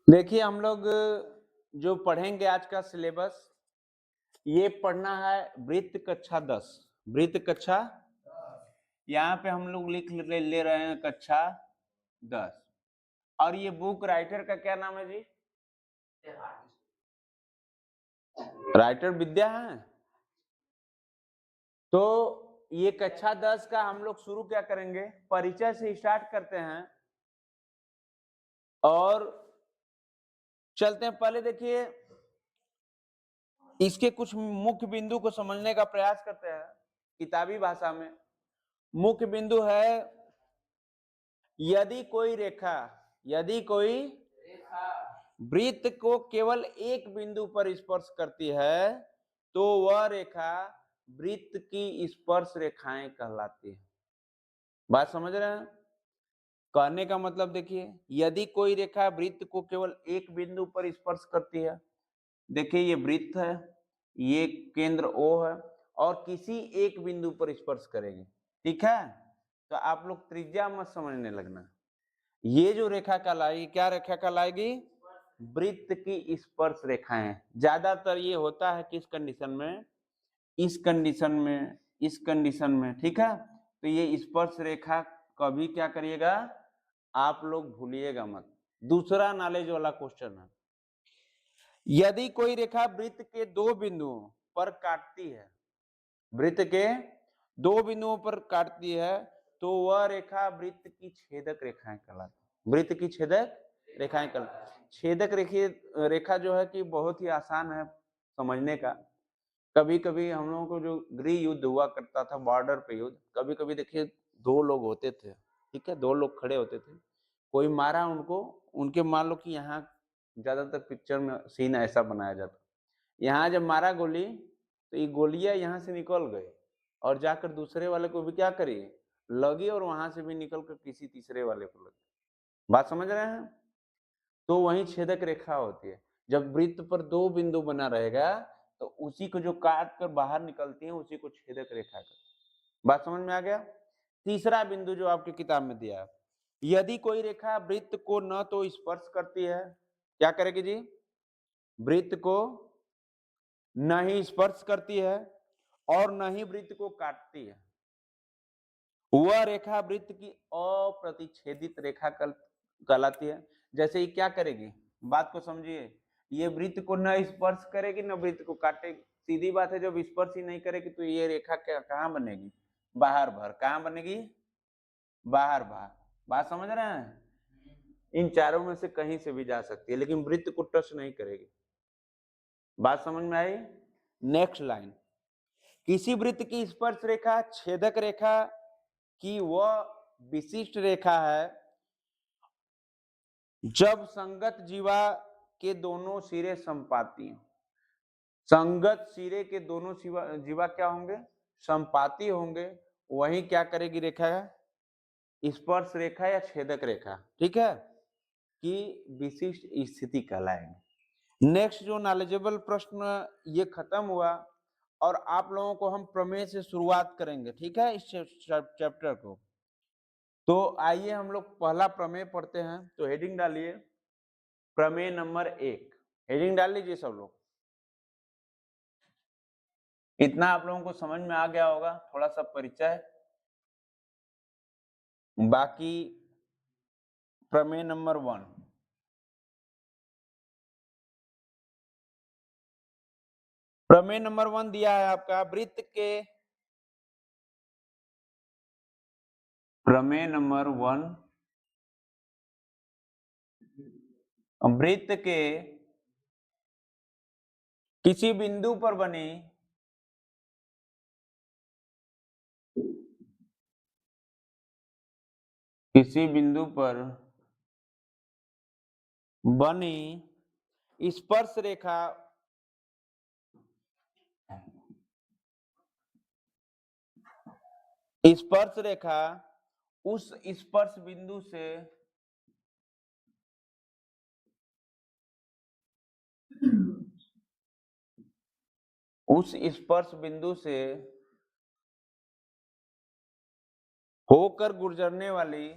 देखिए हम लोग जो पढ़ेंगे आज का सिलेबस, ये पढ़ना है वृत्त कक्षा 10। वृत्त कक्षा, यहाँ पे हम लोग ले रहे हैं कक्षा 10। और ये बुक राइटर का क्या नाम है जी? राइटर विद्या है। तो ये कक्षा 10 का हम लोग शुरू क्या करेंगे, परिचय से स्टार्ट करते हैं और चलते हैं। पहले देखिए इसके कुछ मुख्य बिंदु को समझने का प्रयास करते हैं किताबी भाषा में। मुख्य बिंदु है, यदि कोई वृत्त को केवल एक बिंदु पर स्पर्श करती है तो वह रेखा वृत्त की स्पर्श रेखाएं कहलाती है। बात समझ रहे हैं? कहने का मतलब देखिए, यदि कोई रेखा वृत्त को केवल एक बिंदु पर स्पर्श करती है, देखिए ये वृत्त है, ये केंद्र O है और किसी एक बिंदु पर स्पर्श करेगी, ठीक है? तो आप लोग त्रिज्या मत समझने लगना। ये जो रेखा कहलाएगी, क्या रेखा कहलाएगी? वृत्त की स्पर्श रेखाएं। ज्यादातर ये होता है किस कंडीशन में? इस कंडीशन में, इस कंडीशन में, ठीक है? तो ये स्पर्श रेखा कभी क्या करिएगा, आप लोग भूलिएगा मत। दूसरा नॉलेज वाला क्वेश्चन है, यदि कोई रेखा वृत्त के दो बिंदुओं पर काटती है, वृत्त के दो बिंदुओं पर काटती है, तो वह रेखा वृत्त की छेदक रेखाएं कहलाती है। वृत्त की छेदक रेखाएं कहलाती। छेदक रेखा जो है कि बहुत ही आसान है समझने का। कभी कभी हम लोगों को जो गृह युद्ध हुआ करता था, बॉर्डर पे युद्ध, कभी कभी देखिए दो लोग होते थे, ठीक है, दो लोग खड़े होते थे, कोई मारा उनको, उनके मान लो कि यहाँ ज्यादातर पिक्चर में सीन ऐसा बनाया जाता, यहाँ जब मारा गोली तो ये गोलियां यहाँ से निकल गई और जाकर दूसरे वाले को भी क्या करी, लगी और वहां से भी निकल कर किसी तीसरे वाले को लगी। बात समझ रहे हैं? तो वही छेदक रेखा होती है। जब वृत्त पर दो बिंदु बना रहेगा तो उसी को जो काट कर बाहर निकलती है उसी को छेदक रेखा कहते हैं। बात समझ में आ गया? तीसरा बिंदु जो आपकी किताब में दिया है, यदि कोई रेखा वृत्त को न तो स्पर्श करती है, क्या करेगी जी? वृत्त को न ही स्पर्श करती है और न ही वृत्त को काटती है, वह रेखा वृत्त की अप्रतिच्छेदित रेखा कहलाती है। जैसे ये क्या करेगी, बात को समझिए, ये वृत्त को न स्पर्श करेगी न वृत्त को काटेगी। सीधी बात है, जब स्पर्श ही नहीं करेगी तो ये रेखा क्या कहाँ बनेगी? बाहर भर। कहाँ बनेगी? बाहर बाहर। बात समझ रहे हैं? इन चारों में से कहीं से भी जा सकती है लेकिन वृत्त को टच नहीं करेगी। बात समझ में आई? नेक्स्ट लाइन, किसी वृत्त की स्पर्श रेखा छेदक रेखा की वह विशिष्ट रेखा है जब संगत जीवा के दोनों सिरे संपाती हों। संगत सिरे के दोनों जीवा क्या होंगे? संपाती होंगे। वही क्या करेगी रेखा? स्पर्श रेखा या छेदक रेखा, ठीक है, कि विशिष्ट स्थिति कहलाएगी। नेक्स्ट जो नॉलेजेबल प्रश्न ये खत्म हुआ और आप लोगों को हम प्रमेय से शुरुआत करेंगे, ठीक है, इस चैप्टर को। तो आइए हम लोग पहला प्रमेय पढ़ते हैं। तो हेडिंग डालिए प्रमेय नंबर 1। हेडिंग डाल लीजिए सब लोग। इतना आप लोगों को समझ में आ गया होगा, थोड़ा सा परिचय। बाकी प्रमेय नंबर 1, प्रमेय नंबर 1 दिया है आपका, प्रमेय नंबर 1, वृत्त के किसी बिंदु पर बनी किसी बिंदु पर बनी स्पर्श रेखा उस स्पर्श बिंदु से होकर गुजरने वाली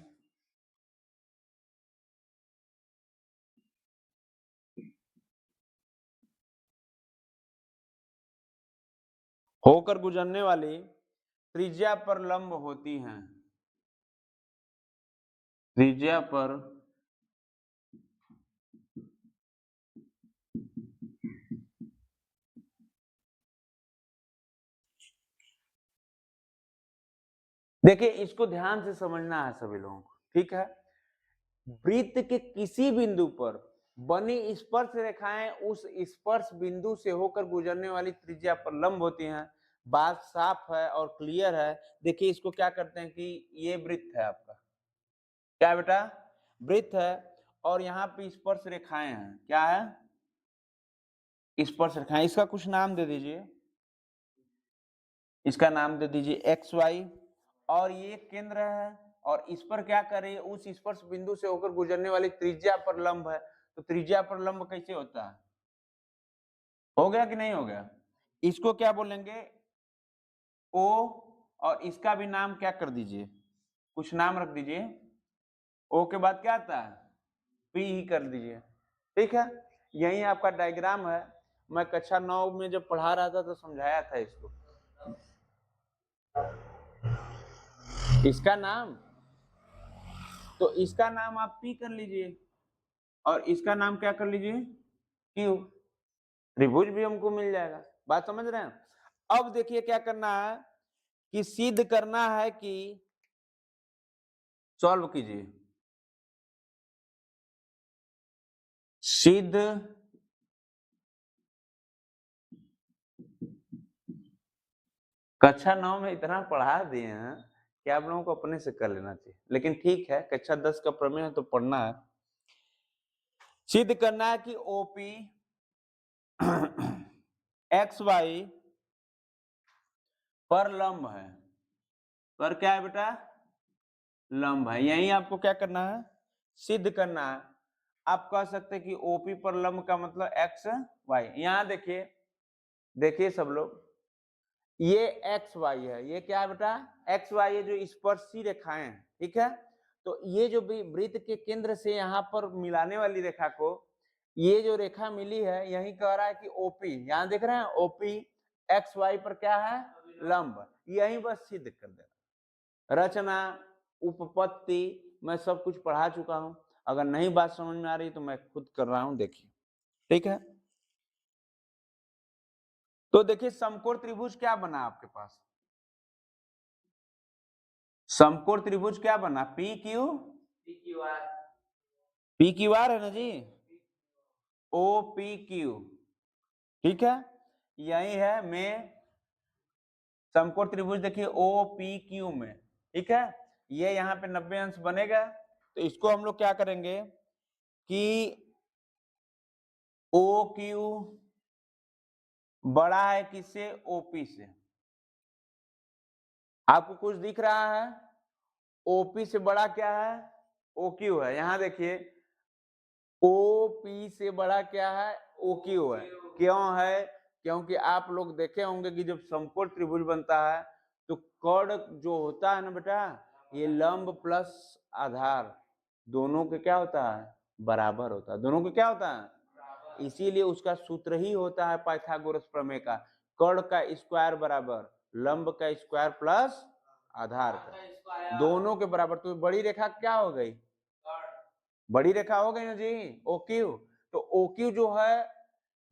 होकर गुजरने वाली त्रिज्या पर लंब होती हैं। त्रिज्या पर देखिए, इसको ध्यान से समझना है सभी लोगों को, ठीक है। वृत्त के किसी बिंदु पर बनी स्पर्श रेखाएं उस स्पर्श बिंदु से होकर गुजरने वाली त्रिज्या पर लंब होती हैं। बात साफ है और क्लियर है। देखिए, इसको क्या करते हैं कि ये वृत्त है आपका, क्या बेटा, वृत्त है, और यहाँ पे स्पर्श रेखाएं हैं। क्या है? स्पर्श रेखाएं। इसका कुछ नाम दे दीजिए, इसका नाम दे दीजिए एक्स वाई, और ये केंद्र है, और इस पर क्या करे, उस स्पर्श बिंदु से होकर गुजरने वाली त्रिज्या पर लंब है। तो त्रिज्या पर लंब कैसे होता है? हो गया कि नहीं हो गया? इसको क्या बोलेंगे? ओ, और इसका भी नाम क्या कर दीजिए, कुछ नाम रख दीजिए। ओ के बाद क्या आता है? पी ही कर दीजिए, ठीक है। यही आपका डायग्राम है। मैं कक्षा 9 में जब पढ़ा रहा था तो समझाया था इसको। इसका नाम, तो इसका नाम आप पी कर लीजिए, और इसका नाम क्या कर लीजिए? क्यू। त्रिभुज भी हमको मिल जाएगा। बात समझ रहे हैं? अब देखिए क्या करना है कि सिद्ध करना है कि, सॉल्व कीजिए, सिद्ध कक्षा 9 में इतना पढ़ा दिए हैं कि आप लोगों को अपने से कर लेना चाहिए, लेकिन ठीक है, कक्षा 10 का प्रमेय है तो पढ़ना है। सिद्ध करना है कि ओपी एक्स वाई पर लंब है। पर क्या है बेटा? लंब है। यही आपको क्या करना है? सिद्ध करना है। आप कह सकते हैं कि ओपी पर लंब का मतलब एक्स वाई। यहां देखिए, देखिए सब लोग, ये एक्स वाई है, ये क्या है बेटा? एक्स वाई है, जो स्पर्शी रेखाएं हैं, ठीक है। तो ये जो भी वृत्त के केंद्र से यहाँ पर मिलाने वाली रेखा को, ये जो रेखा मिली है, यही कह रहा है कि ओपी, यहाँ देख रहे हैं, ओपी एक्स वाई पर क्या है? लंब। यही बस सिद्ध कर देना। रचना, उपपत्ति, मैं सब कुछ पढ़ा चुका हूं। अगर नहीं बात समझ में आ रही तो मैं खुद कर रहा हूं, देखिए, ठीक है। तो देखिए, समकोण त्रिभुज क्या बना आपके पास? समकोण त्रिभुज क्या बना? P Q, P Q R है ना जी, ओ पी क्यू, ठीक है। यही है में समकोण त्रिभुज, देखिए ओ पी क्यू में, ठीक है। ये यहाँ पे 90 अंश बनेगा। तो इसको हम लोग क्या करेंगे कि ओ क्यू बड़ा है किससे? ओपी से। आपको कुछ दिख रहा है? ओपी से बड़ा क्या है? ओ क्यू है। यहां देखिए, ओ पी से बड़ा क्या है? ओ क्यू है। क्यों है? क्योंकि आप लोग देखे होंगे कि जब समकोण त्रिभुज बनता है तो कर्ण जो होता है ना बेटा, ये लंब प्लस आधार दोनों के क्या होता है? बराबर होता है। दोनों के क्या होता है? इसीलिए उसका सूत्र ही होता है पाइथागोरस प्रमेय का, कर्ण का स्क्वायर बराबर लंब का स्क्वायर प्लस आधार का, दोनों के बराबर। तो बड़ी रेखा क्या हो गई? बड़ी रेखा हो गई ना जी, ओक्यू। तो ओक्यू जो है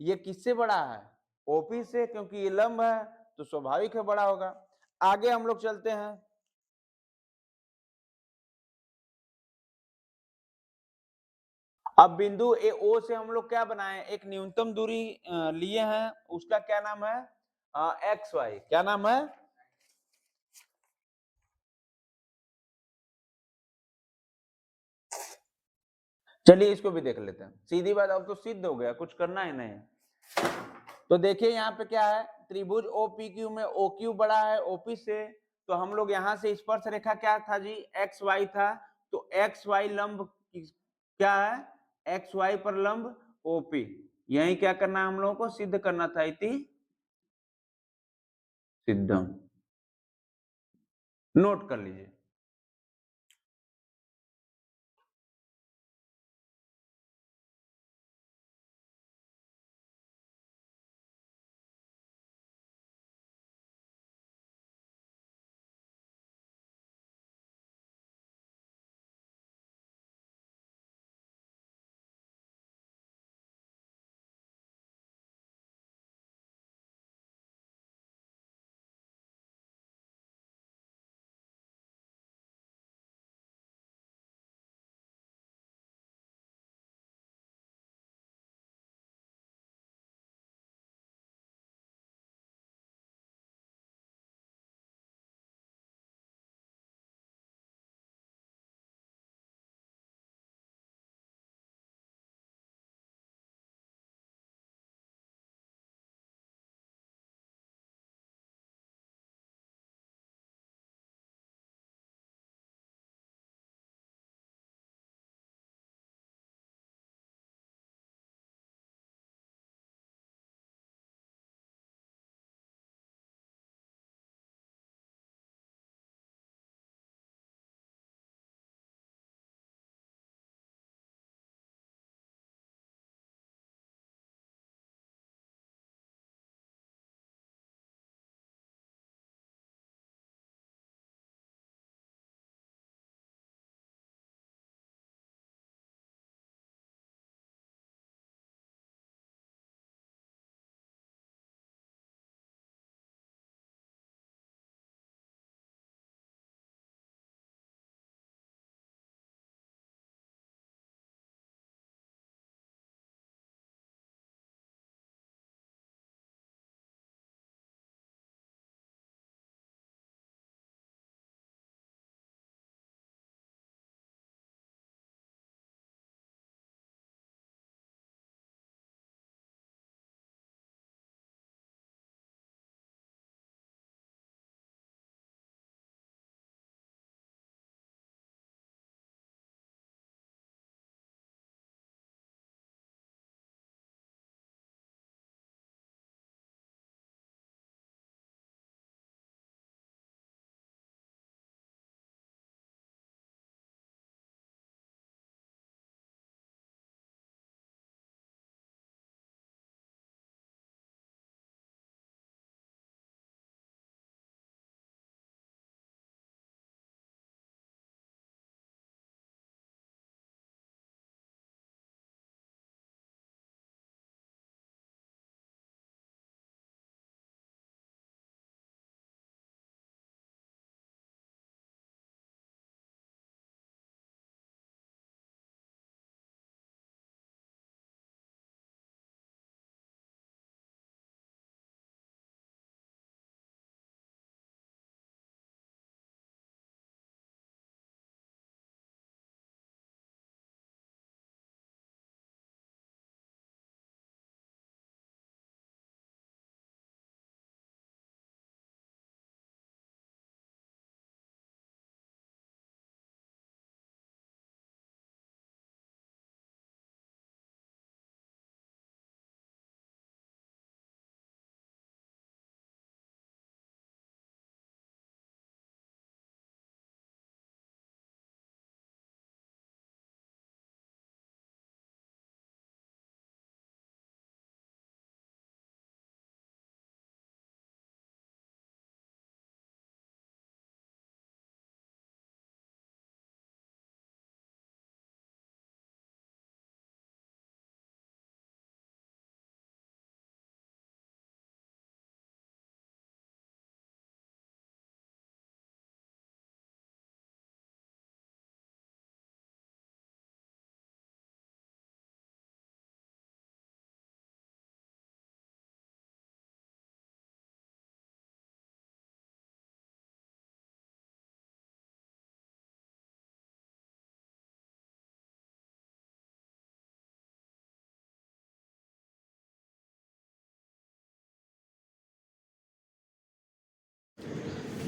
ये किससे बड़ा है? ओपी से, क्योंकि ये लंब है तो स्वाभाविक है बड़ा होगा। आगे हम लोग चलते हैं। अब बिंदु ए ओ से हम लोग क्या बनाए? एक न्यूनतम दूरी लिए हैं, उसका क्या नाम है? X Y. क्या नाम है? चलिए इसको भी देख लेते हैं। सीधी बात, अब तो सिद्ध हो गया, कुछ करना ही नहीं है। तो देखिए यहाँ पे क्या है, त्रिभुज ओ पी क्यू में ओ क्यू बड़ा है ओपी से। तो हम लोग यहाँ से स्पर्श रेखा क्या था जी? एक्स वाई था। तो एक्स वाई लंब क्या है? एक्स वाई पर लंब ओपी। यही क्या करना है हम लोगों को? सिद्ध करना था। इति सिद्धम, नोट कर लीजिए।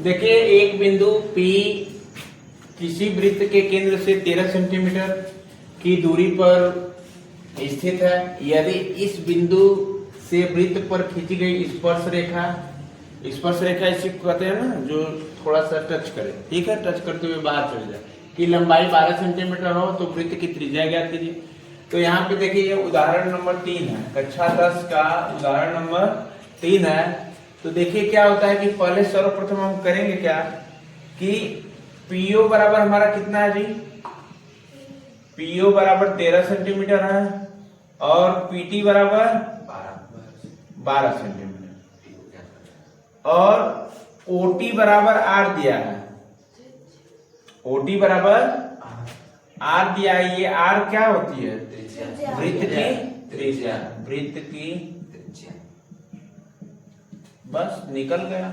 देखिए एक बिंदु P किसी वृत्त के केंद्र से 13 सेंटीमीटर की दूरी पर स्थित है। यदि इस बिंदु से वृत्त पर खींची गई स्पर्श रेखा इसी को कहते हैं ना, जो थोड़ा सा टच करे, ठीक है, टच करते हुए बाहर चले जाए, की लंबाई 12 सेंटीमीटर हो तो वृत्त की त्रिज्या ज्ञात कीजिए। तो यहाँ पे देखिए ये उदाहरण नंबर 3 है, कक्षा 10 का उदाहरण नंबर 3 है। तो देखिए क्या होता है कि पहले सर्वप्रथम हम करेंगे क्या कि पीओ बराबर हमारा कितना है जी, पीओ बराबर 13 सेंटीमीटर है और पीटी बराबर 12 सेंटीमीटर और ओटी बराबर आर दिया है, ओटी बराबर आर दिया है। ये आर क्या होती है, वृत्त की त्रिज्या, वृत्त की त्रिज्या। बस निकल गया,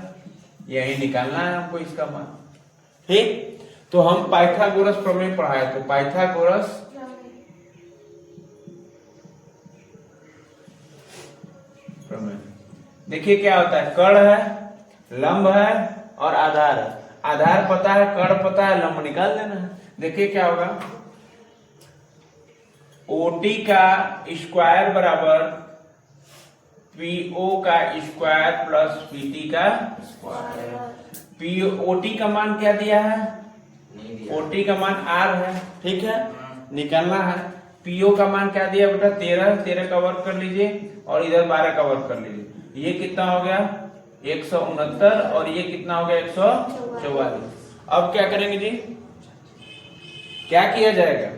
यही निकालना है हमको इसका मान, ठीक। तो हम पाइथागोरस प्रमेय पढ़ाए, तो पाइथागोरस प्रमेय देखिए क्या होता है, कर्ण है, लंब है और आधार है। आधार पता है, कर्ण पता है, लंब निकाल देना है। देखिए क्या होगा, ओटी का स्क्वायर बराबर पीओ का स्क्वायर प्लस पीटी का स्क्वायर। पीओ ओटी का मान क्या दिया है, ओटी का मान आर है, ठीक है, निकालना है। पीओ का मान क्या दिया बेटा, 13 का वर्ग कर लीजिए और इधर 12 का वर्ग कर लीजिए। ये कितना हो गया 169 और ये कितना हो गया 144। अब क्या करेंगे जी, क्या किया जाएगा,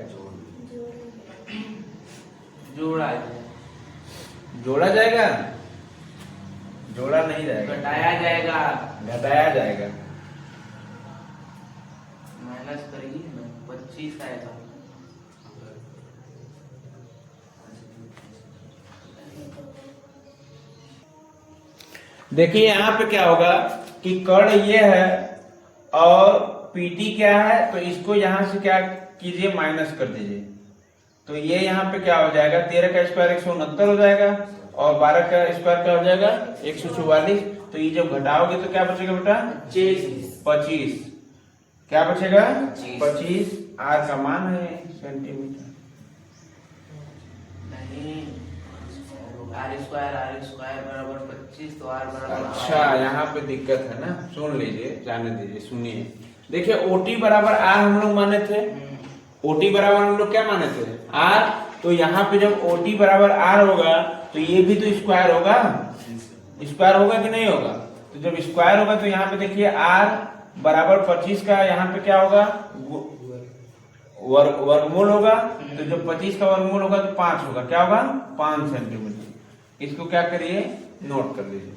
जोड़ा जाएगा, जोड़ा नहीं जाएगा, घटाया जाएगा, घटाया जाएगा। माइनस करेगी 25 आएगा। देखिए यहाँ पे क्या होगा कि कर्ण ये है और पीटी क्या है, तो इसको यहां से क्या कीजिए, माइनस कर दीजिए। तो ये यहाँ पे क्या हो जाएगा, 13 का स्क्वायर 169 हो जाएगा और 12 का स्क्वायर क्या हो जाएगा 144। तो ये जब घटाओगे तो क्या बचेगा बेटा 25, क्या बचेगा 25। आर का मान है सेंटीमीटर, आर स्क्वायर बराबर 25, तो आर बराबर। अच्छा यहाँ पे दिक्कत है ना, सुन लीजिए, जाने दीजिए, सुनिए। देखिए ओटी बराबर आर हम लोग माने थे, ओटी बराबर हम लोग क्या माने थे आर। तो यहाँ पे जब ओटी बराबर आर होगा तो ये भी तो स्क्वायर होगा, स्क्वायर होगा कि नहीं होगा। तो जब स्क्वायर होगा तो यहाँ पे देखिए आर बराबर 25 का यहाँ पे क्या होगा वर्गमूल होगा। तो जब 25 का वर्गमूल होगा तो 5 होगा, क्या होगा 5 सेंटीमीटर। इसको क्या करिए, नोट कर लीजिए।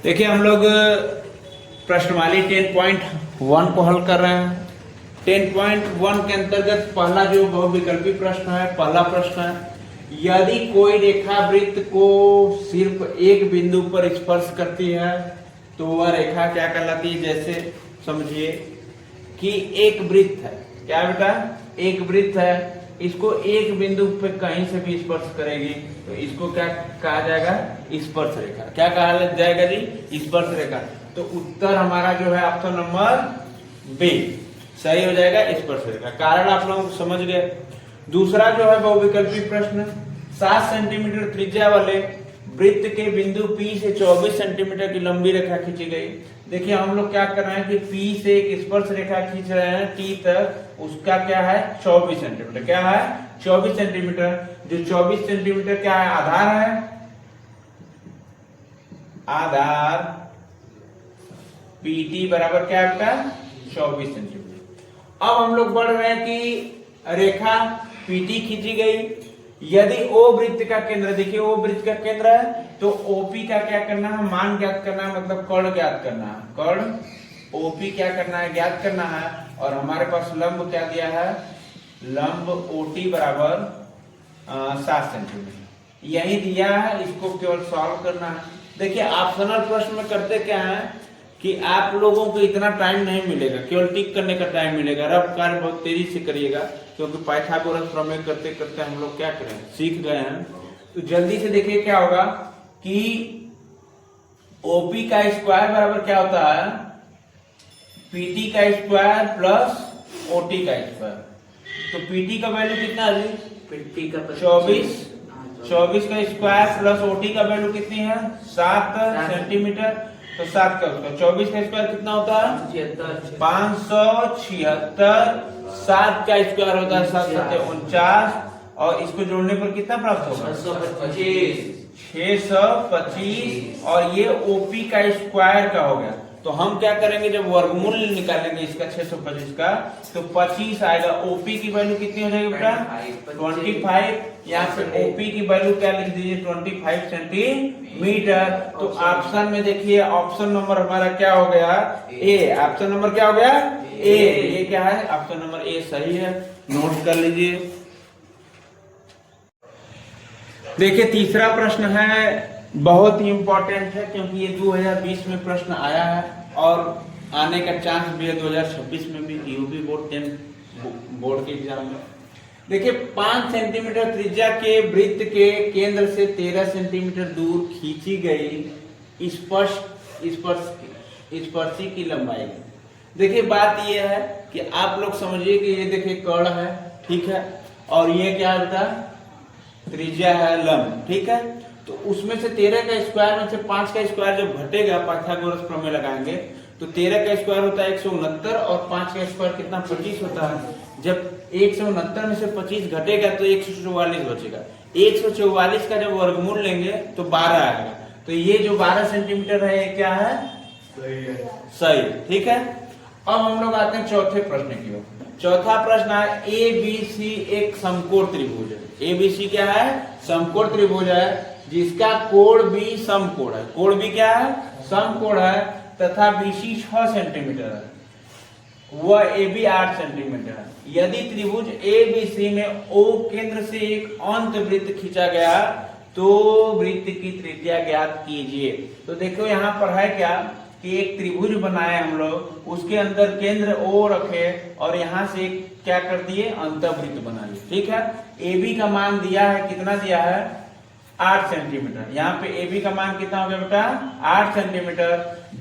देखिए हम लोग प्रश्नवाली 10.1 को हल कर रहे हैं। 10.1 के अंतर्गत पहला जो बहुविकल्पी प्रश्न है, पहला प्रश्न है, यदि कोई रेखा वृत्त को सिर्फ एक बिंदु पर स्पर्श करती है तो वह रेखा क्या कहलाती है। जैसे समझिए कि एक वृत्त है, क्या बेटा एक वृत्त है, इसको एक बिंदु पे कहीं से भी स्पर्श करेगी तो इसको क्या कहा जाएगा, स्पर्श रेखा। क्या कहा जाएगा जी, स्पर्श रेखा। तो उत्तर हमारा जो है ऑप्शन नंबर बी सही हो जाएगा, स्पर्श रेखा। कारण आप लोग समझ गए। दूसरा जो है बहुविकल्पी प्रश्न, 7 सेंटीमीटर त्रिज्या वाले वृत्त के बिंदु P से 24 सेंटीमीटर की लंबी रेखा खींची गई। देखिए हम लोग क्या कर रहे हैं कि P से एक स्पर्श रेखा खींच रहे हैं T तक, उसका क्या है 24 सेंटीमीटर, क्या है 24 सेंटीमीटर। जो 24 सेंटीमीटर क्या है, आधार है, आधार PT बराबर क्या होता है 24 सेंटीमीटर। अब हम लोग बढ़ रहे हैं कि रेखा PT खींची गई, यदि O वृत्त का केंद्र, देखिए O वृत्त का केंद्र है तो OP का क्या करना है, मान ज्ञात करना है, मतलब कर्ण ज्ञात करना है, कर्ण OP क्या करना है, ज्ञात करना है। और हमारे पास लंब क्या दिया है, लंब OT बराबर 7 सेंटीमीटर यही दिया है, इसको केवल सॉल्व करना है। देखिए ऑप्शनल प्रश्न में करते क्या है कि आप लोगों को इतना टाइम नहीं मिलेगा, केवल टिक करने का टाइम मिलेगा। रफ कार्य बहुत तेजी से करिएगा क्योंकि पाइथागोरस प्रमेय करते करते हम लोग क्या करें, सीख गए हैं। तो जल्दी से देखिए क्या होगा कि ओपी का स्क्वायर बराबर क्या होता है, पीटी का स्क्वायर प्लस ओटी का स्क्वायर। तो पीटी का वैल्यू कितना है जी, 50 का 24, 24 का स्क्वायर प्लस ओटी का वैल्यू कितनी है 7 सेंटीमीटर। तो 7 का उसका 24 का स्क्वायर कितना होता है 576, 7 का स्क्वायर होता है 7 7 49, और इसको जोड़ने पर कितना प्राप्त होगा 625, और ये ओपी का स्क्वायर का हो गया। तो हम क्या करेंगे, जब वर्गमूल निकालेंगे इसका 625 का, तो 25 आएगा। ओपी की वैल्यू कितनी हो जाएगी बेटा 25, यहाँ पे ओपी की वैल्यू क्या लिख दीजिए 25 सेंटीमीटर। तो ऑप्शन में देखिए, ऑप्शन नंबर हमारा क्या हो गया ए, ऑप्शन नंबर क्या हो गया ए, ये क्या है ऑप्शन नंबर ए सही है, नोट कर लीजिए। देखिए तीसरा प्रश्न है, बहुत ही इंपॉर्टेंट है क्योंकि ये 2020 में प्रश्न आया है और आने का चांस भी है 2026 में भी, यूपी बोर्ड 10 बोर्ड के एग्जाम में। देखिए 5 सेंटीमीटर त्रिज्या के वृत्त के केंद्र से 13 सेंटीमीटर दूर खींची गई स्पर्शी की लंबाई। देखिए बात ये है कि आप लोग समझिए कि ये देखिए कर्ण है, ठीक है, और ये क्या होता है त्रिज्या है लंब, ठीक है। तो उसमें से 13 का स्क्वायर में से 5 का स्क्वायर जब घटेगा, पाइथागोरस प्रमेय लगाएंगे, तो 13 का स्क्वायर होता है 169 और 5 का स्क्वायर कितना 25 होता है। जब 169 में से 25 घटेगा तो 144 बचेगा। 144 का जब वर्गमूल लेंगे तो 12 आएगा। तो ये जो 12 सेंटीमीटर है ये क्या है सही, ठीक है। अब हम लोग आते हैं चौथे प्रश्न की ओर। चौथा प्रश्न है ए बी सी एक समकोण त्रिभुज है। ए बी सी क्या है समकोण त्रिभुज है जिसका कोण भी समकोण है। कोण भी क्या है समकोण है तथा बीसी 6 सेंटीमीटर है, वह ए बी 8 सेंटीमीटर है। यदि त्रिभुज ए बी सी में ओ केंद्र से एक अंत वृत्त खींचा गया तो वृत्त की त्रिज्या ज्ञात कीजिए। तो देखो यहाँ पर है क्या कि एक त्रिभुज बनाए हम लोग, उसके अंदर केंद्र ओ रखे और यहाँ से क्या कर दिए अंतःवृत्त बना लिए, ठीक है। ए बी का मान दिया है, कितना दिया है 8 सेंटीमीटर। यहाँ पे ए बी का मान कितना हो गया बेटा 8 सेंटीमीटर।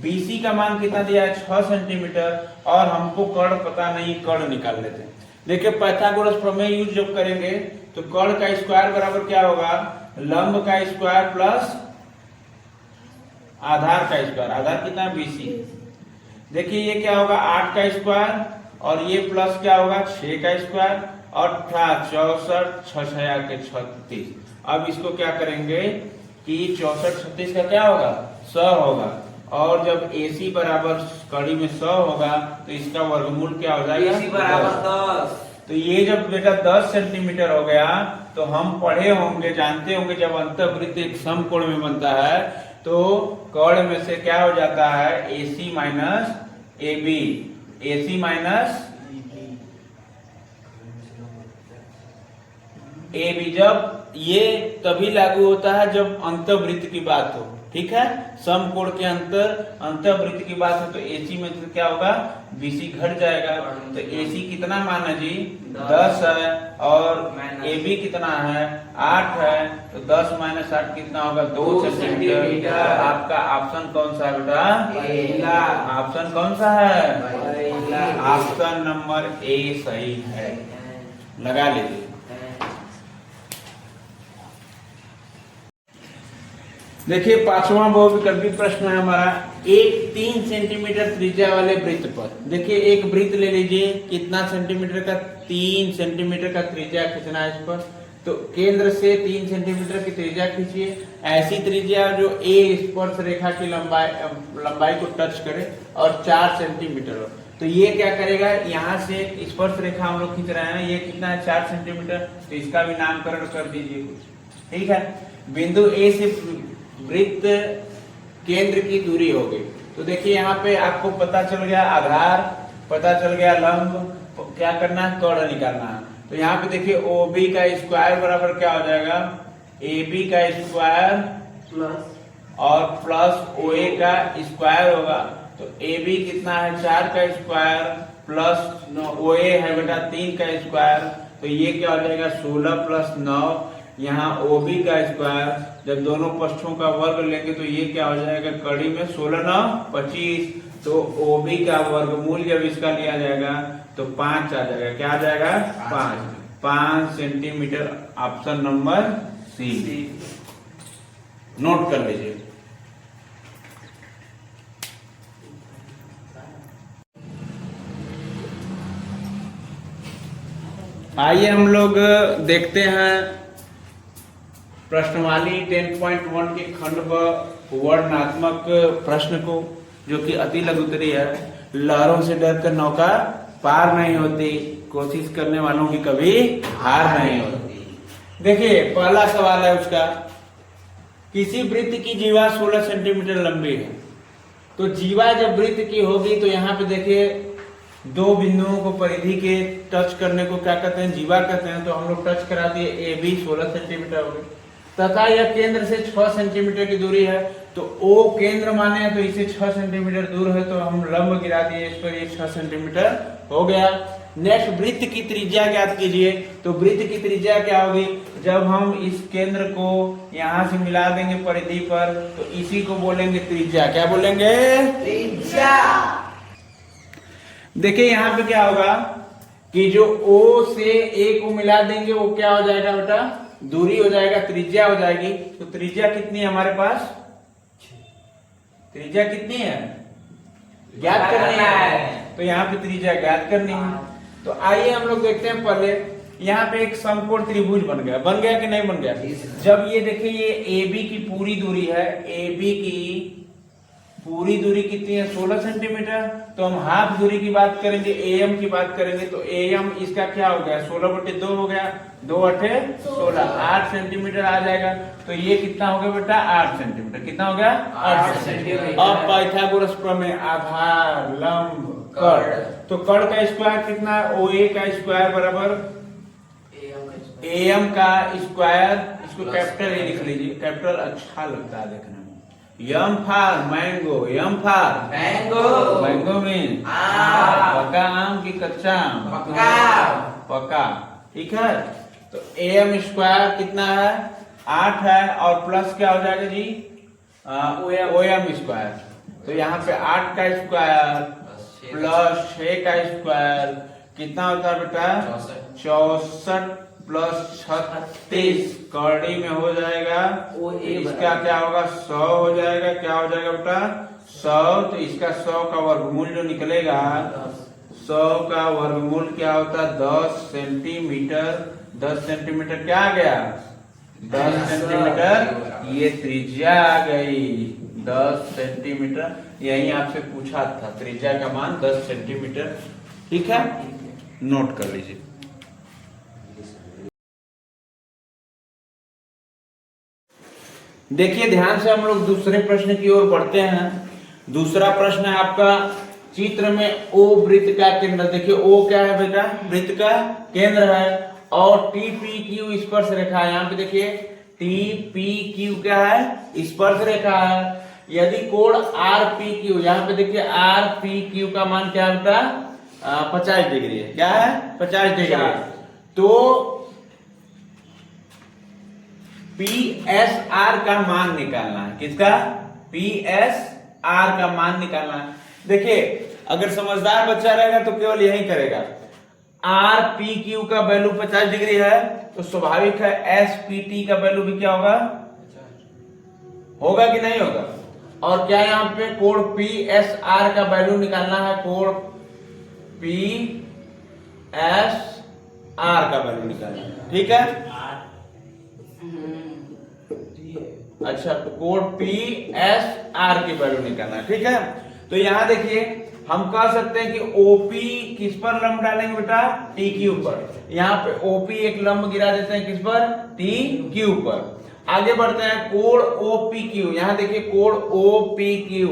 बीसी का मान कितना दिया है 6 सेंटीमीटर, और हमको कर्ण पता नहीं, कर्ण निकाल लेते हैं। देखिए पाइथागोरस प्रमेय यूज जब करेंगे तो कर्ण का स्क्वायर बराबर क्या होगा लंब का स्क्वायर प्लस आधार का स्क्वायर। आधार कितना बीसी। देखिए ये क्या होगा 8 का स्क्वायर और ये प्लस क्या होगा 6 का स्क्वायर और 64 6 के 36। अब इसको क्या करेंगे कि 64 36 का क्या होगा 100 होगा, और जब AC बराबर कड़ी में 100 होगा तो इसका वर्गमूल क्या हो जाएगा AC बराबर 10। तो ये जब बेटा 10 सेंटीमीटर हो गया तो हम पढ़े होंगे, जानते होंगे, जब अंतःवृत्त एक समकोण में बनता है तो कर्ण में से क्या हो जाता है AC minus AB, AC minus AB। जब ये तभी लागू होता है जब अंतःवृत्त की बात हो, ठीक है। समकोण के अंतःवृत्त की बात हो तो AC में तो क्या होगा BC घट जाएगा। तो AC कितना मान है जी 10 है और AB कितना है 8 है। तो 10 माइनस 8 कितना होगा 2 सेंटीमीटर। आपका ऑप्शन कौन सा है बेटा ऑप्शन कौन सा है ऑप्शन नंबर ए सही है, लगा लीजिए। देखिए पांचवा बहुविकल्पी प्रश्न है हमारा, एक 3 सेंटीमीटर त्रिज्या वाले वृत्त पर। देखिए एक वृत्त ले लीजिए, कितना सेंटीमीटर का 3 सेंटीमीटर का त्रिज्या खींचना है इस पर। तो केंद्र से 3 सेंटीमीटर की त्रिज्या खींचिए, ऐसी त्रिज्या जो ए स्पर्श रेखा की लंबाई को टच करे और 4 सेंटीमीटर हो। तो ये क्या करेगा, यहाँ से स्पर्श रेखा हम लोग खींच रहे हैं, ये कितना है 4 सेंटीमीटर, तो इसका भी नामकरण कर दीजिए कुछ, ठीक है। बिंदु ए से वृत्त केंद्र की दूरी हो गई। तो देखिए यहाँ पे आपको पता चल गया आधार, पता चल गया लंब, क्या करना है कर्ण निकालना है। तो यहाँ पे देखिए OB का स्क्वायर बराबर क्या हो जाएगा AB का स्क्वायर प्लस और प्लस OA का स्क्वायर होगा। तो AB कितना है 4 का स्क्वायर प्लस OA है बेटा 3 का स्क्वायर। तो ये क्या हो जाएगा 16 प्लस 9 यहाँ OB का स्क्वायर, जब दोनों पक्षों का वर्ग लेंगे तो ये क्या हो जाएगा, कड़ी में 16 9 25, तो OB का वर्गमूल जब इसका लिया जाएगा तो 5 आ जाएगा, क्या आ जाएगा 5 centimetre. Option number C note कर लीजिए। आइए हम लोग देखते हैं प्रश्नवाली 10.1 के खंड व वर्णनात्मक प्रश्न को, जो कि अति लघुत्तरीय है। लहरों से डरकर नौका पार नहीं होती, कोशिश करने वालों की कभी हार नहीं होती। देखिए पहला सवाल है उसका, किसी वृत्त की जीवा 16 सेंटीमीटर लंबी है। तो जीवा जब वृत्त की होगी तो यहाँ पे देखिए दो बिंदुओं को परिधि के टच करने को क्या कहते हैं, जीवा कहते हैं। तो हम लोग टच करा दिए, AB 16 सेंटीमीटर हो गई, तथा यह केंद्र से 6 सेंटीमीटर की दूरी है। तो O केंद्र माने हैं तो इसे 6 सेंटीमीटर दूर है, तो हम लंब गिरा दिए इस पर, ये 6 सेंटीमीटर हो गया। नेक्स्ट वृत्त की त्रिज्या ज्ञात कीजिए। तो वृत्त की त्रिज्या क्या होगी, जब हम इस केंद्र को यहाँ से मिला देंगे परिधि पर तो इसी को बोलेंगे त्रिज्या। क्या बोलेंगे, त्रिज्या। देखिए यहाँ पे क्या होगा कि जो O से A को मिला देंगे वो क्या हो जाएगा बेटा, दूरी हो जाएगा, त्रिज्या हो जाएगी। तो त्रिज्या कितनी है हमारे पास, त्रिज्या कितनी है, ज्ञात करनी है। तो यहाँ पे त्रिज्या ज्ञात करनी है। तो आइए हम लोग देखते हैं पहले, यहाँ पे एक समकोण त्रिभुज बन गया कि नहीं बन गया। जब ये देखिए ये AB की पूरी दूरी है, AB की पूरी दूरी कितनी है 16 सेंटीमीटर, तो हम हाफ दूरी की बात करेंगे, AM की बात करेंगे। तो AM इसका क्या हो गया, 16/2 हो गया, 2 8 16, 8 सेंटीमीटर आ जाएगा। तो ये कितना हो गया बेटा, 8 सेंटीमीटर। कितना हो गया, 8 सेंटीमीटर। अब पाइथागोरस प्रमेय, आधार लंब कर्ण, तो कर्ण का स्क्वायर कितना है, OA का स्क्वायर बराबर AM का स्क्वायर। इसको कैपिटल A लिख लीजिए, कैपिटल अच्छा लगता है देखने में। M for mango, M for mango, mango mean पका आम की कच्चा आम, पका, ठीक है। तो AM स्क्वायर कितना है, 8 है, और प्लस क्या हो जाएगा जी, OM स्क्वायर। तो यहाँ पे 8 का स्क्वायर प्लस 6 का स्क्वायर कितना होता है बेटा, 64 प्लस 36 कड़ी में हो जाएगा। इसका क्या होगा, 100 हो जाएगा। क्या हो जाएगा बेटा, 100। तो इसका 100 का वर्गमूल जो निकलेगा, 100 का वर्गमूल क्या होता है, 10 सेंटीमीटर। 10 सेंटीमीटर क्या आ गया, 10 सेंटीमीटर। ये त्रिज्या आ गई 10 सेंटीमीटर। यही आपसे पूछा था, त्रिज्या का मान 10 सेंटीमीटर, ठीक है, नोट कर लीजिए। देखिए ध्यान से हम लोग दूसरे प्रश्न की ओर बढ़ते हैं। दूसरा प्रश्न है आपका, चित्र में O वृत्त का केंद्र। देखिए O क्या है बेटा, वृत्त का केंद्र है, और TPQ स्पर्श रेखा है। यहाँ पे देखिए TPQ क्या है, स्पर्श रेखा है। यदि कोण RPQ, यहाँ पे देखिए RPQ का मान क्या है बेटा, 50 डिग्री है। क्या है, 50 डिग्री। तो PSR का मान निकालना है। किसका, PSR का मान निकालना है। देखिए अगर समझदार बच्चा रहेगा तो केवल यही करेगा। RPQ का वैल्यू 50 डिग्री है, तो स्वाभाविक है SPT का वैल्यू भी क्या होगा, होगा कि नहीं होगा। और क्या यहाँ पे कोण PSR का वैल्यू निकालना है, कोण PSR का वैल्यू निकालना है, ठीक है। अच्छा, तो कोण PSR की वैल्यू निकालना है, ठीक है। तो यहाँ देखिए हम कह सकते हैं कि OP किस पर लंब डालेंगे बेटा, TQ पर। यहाँ पे OP एक लंब गिरा देते हैं, किस पर, TQ पर। आगे बढ़ते हैं, कोण OPQ। यहाँ देखिए कोण OPQ,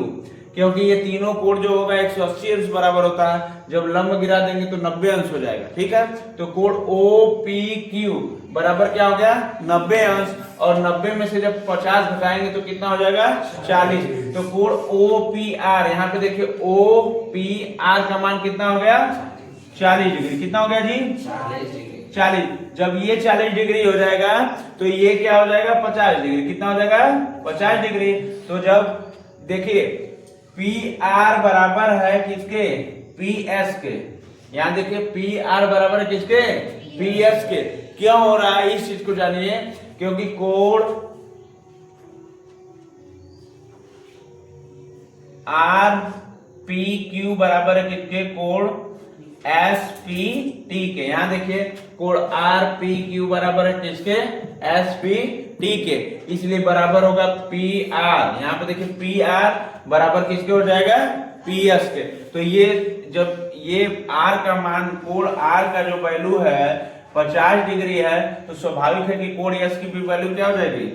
क्योंकि ये तीनों कोण जो होगा 180 अंश बराबर होता है, जब लंब गिरा देंगे तो 90 अंश हो जाएगा, ठीक है। तो कोण OPQ बराबर क्या हो गया, 90 अंश, और 90 में से जब 50 घटाएंगे तो कितना हो जाएगा, 40। तो कोण OPR, यहाँ पे देखिए OPR का मान कितना हो गया, 40 डिग्री। कितना हो गया जी, 40 डिग्री। 40। जब ये 40 डिग्री हो जाएगा तो ये क्या हो जाएगा 50 डिग्री। कितना हो जाएगा 50 डिग्री। तो जब देखिए पी आर बराबर है किसके पी एस के। यहां देखिए पी आर बराबर है किसके पी एस के। क्यों हो रहा है इस चीज को जानिए, क्योंकि कोण आर पी क्यू बराबर है किसके कोण एस पी टी के। यहां देखिए कोण आर पी क्यू बराबर है किसके एस पी टी के, इसलिए बराबर होगा पी आर। यहां पे देखिए पी आर बराबर किसके हो जाएगा पी एस के। तो ये जब ये आर का मान कोण आर का जो वैल्यू है 50 डिग्री है, तो स्वाभाविक है कि कोण एस की भी वैल्यू क्या हो जाएगी,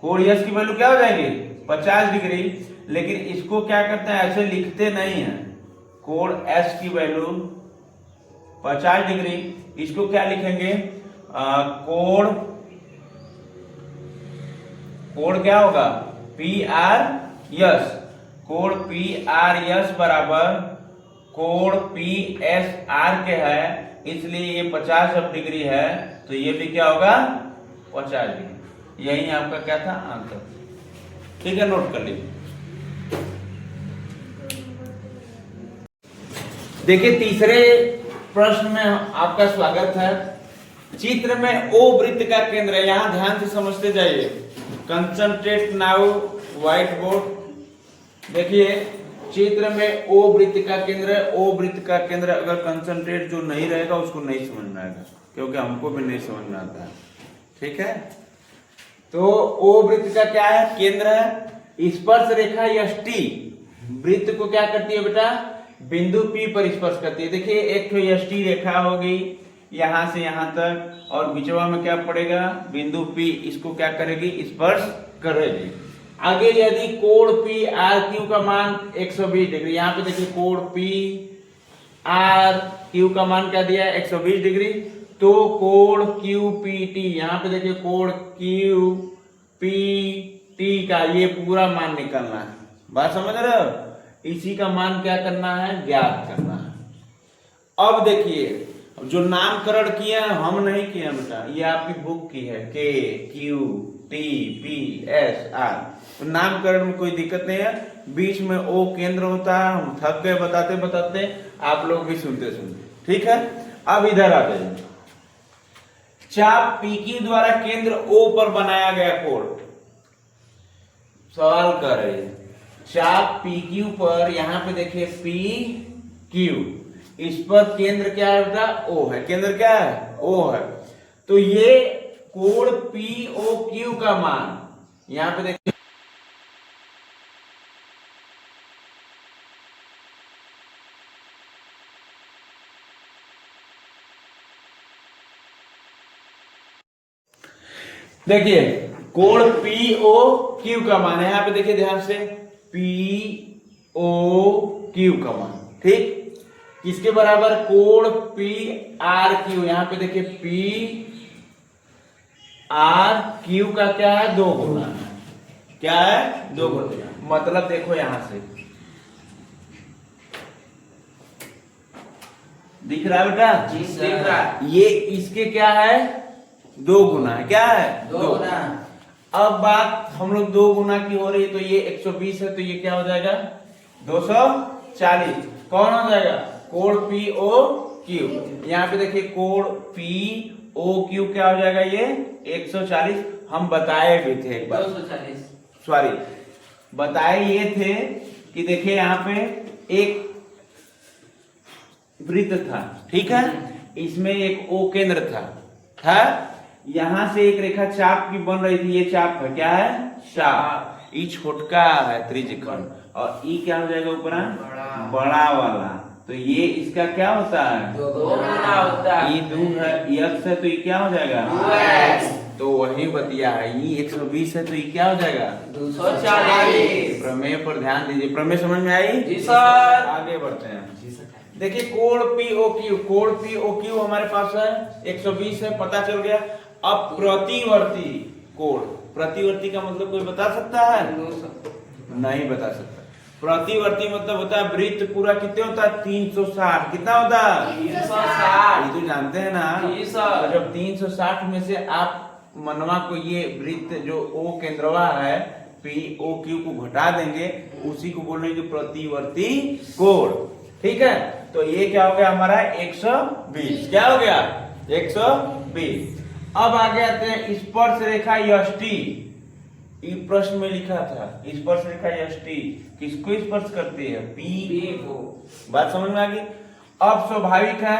कोण एस की वैल्यू क्या हो जाएगी 50 डिग्री। लेकिन इसको क्या करते हैं ऐसे लिखते नहीं है, कोण एस की वैल्यू 50 डिग्री, इसको क्या लिखेंगे कोण क्या होगा पी आर यस। कोण पी आर यस बराबर कोण पी एस आर के है, इसलिए ये 50 डिग्री है, तो ये भी क्या होगा 50 डिग्री। यही आपका क्या था आंसर। ठीक है, नोट कर लीजिए। देखिए तीसरे प्रश्न में आपका स्वागत है। चित्र में ओ वृत्त का केंद्र है, यहां ध्यान से समझते जाइए। Concentrate now white board. देखिए चित्र में ओ वृत्त का केंद्र है। ओ वृत्त का केंद्र अगर कंसंट्रेट जो नहीं रहेगा उसको नहीं समझ में आएगा, क्योंकि हमको भी नहीं समझ में आता है। ठीक है, तो ओ वृत्त का क्या है केंद्र है। स्पर्श रेखा एस टी वृत्त को क्या करती है बेटा बिंदु P पर स्पर्श करती है। देखिए एक तो एस टी रेखा होगी यहां से यहां तक, और बीचवा में क्या पड़ेगा बिंदु P, इसको क्या करेगी स्पर्श करेगी। आगे यदि कोण पी आर क्यू का मान 120 डिग्री, यहाँ पे देखिए कोण पी आर क्यू का मान क्या दिया है 120 डिग्री, तो कोण क्यू पी टी, यहाँ पे देखिए कोण क्यू पी टी का ये पूरा मान निकलना है। बात समझ रहे हो, इसी का मान क्या करना है ज्ञात करना है। अब देखिए जो नामकरण किया है हम नहीं किया बेटा, ये आपकी बुक की है के Q T P S R, तो नामकरण में कोई दिक्कत नहीं है। बीच में ओ केंद्र होता है, हम थक गए बताते बताते, आप लोग भी सुनते सुनते। ठीक है, अब इधर आ जाइए। चाप पी क्यू द्वारा केंद्र ओ पर बनाया गया कोण। सवाल कर रहे हैं चाप पी क्यू पर, यहां पे देखिए पी क्यू, इस पर केंद्र क्या है बेटा ओ है। केंद्र क्या है ओ है, तो ये कोण पी ओ क्यू का मान यहां पे देखिए देखिए कोण पी ओ क्यू का मान है, यहां पे देखिए ध्यान से पी ओ क्यू का मान। ठीक, किसके बराबर कोण पी आर क्यू, यहां पे देखिए पी आर क्यू का क्या है 2 गुना, क्या है 2 गुना। मतलब देखो यहां से दिख रहा है बेटा, दिख रहा है, ये इसके क्या है 2 गुना है, क्या है 2 गुना। अब बात हम लोग 2 गुना की हो रही है, तो ये 120 है, तो ये क्या हो जाएगा 240। कौन हो जाएगा कोण पी ओ क्यू। यहाँ पे देखिए कोण पी ओ क्यू क्या हो जाएगा ये 140। हम बताए भी थे एक बार, 240 सॉरी बताए ये थे कि देखिए यहाँ पे एक वृत्त था, ठीक है, इसमें एक ओ केंद्र था, यहां से एक रेखा चाप की बन रही थी, ये चाप है, क्या है चाप, ई छोटका है त्रिज्यखंड, और ई क्या हो जाएगा ऊपर बड़ा वाला, तो ये इसका क्या होता है 2 गुना होता है। ई 2 है, x है, तो ये क्या हो जाएगा 2x, तो वही बतिया है। ई 120 है, तो ये क्या हो जाएगा 240। प्रमेय पर ध्यान दीजिए। प्रमेय समझ में आई जी सर। आगे बढ़ते हैं। देखिए कोण पी ओ क्यू, कोण पी ओ क्यू हमारे पास है 120 है, पता चल गया। अब प्रतिवर्ती कोण, प्रतिवर्ती का मतलब कोई बता सकता है नहीं बता सकता। प्रतिवर्ती मतलब होता है वृत्त पूरा कितने होता है 360, कितना होता है 360। ये तो जानते हैं ना। जी सर। तो जब 360 में से आप मनवा को ये वृत्त जो ओ केंद्रवा है पी ओ क्यू को घटा देंगे, उसी को बोलेंगे प्रतिवर्ती कोण। ठीक है, तो ये क्या हो गया हमारा 120, क्या हो गया 120। अब आगे आते हैं स्पर्श रेखा यष्टि। प्रश्न में लिखा था स्पर्श रेखा यष्टि किसको स्पर्श करती है पी को। बात समझ में आ गई। अब स्वाभाविक है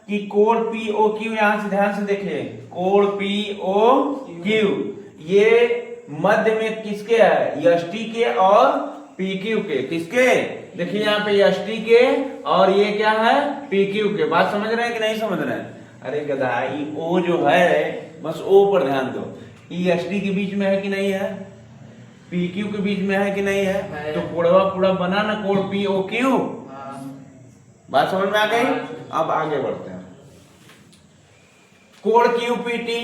कि कोण पी ओ क्यू, यहां से ध्यान से देखिए कोण पी ओ क्यू ये मध्य में किसके है यष्टि के और पी क्यू के, किसके देखिए यहाँ पे यष्टि के और ये क्या है पी क्यू के। बात समझ रहे हैं कि नहीं समझ रहे हैं? अरे गधा ये ओ जो है बस ओ पर ध्यान दो, ये यष्टि के बीच में है कि नहीं है, पी क्यू के बीच में है कि नहीं है, तो कोणवा पूरा बना ना कोण पी ओ क्यू। बात समझ में आ गई। अब आगे बढ़ते हैं कोण क्यू पी टी,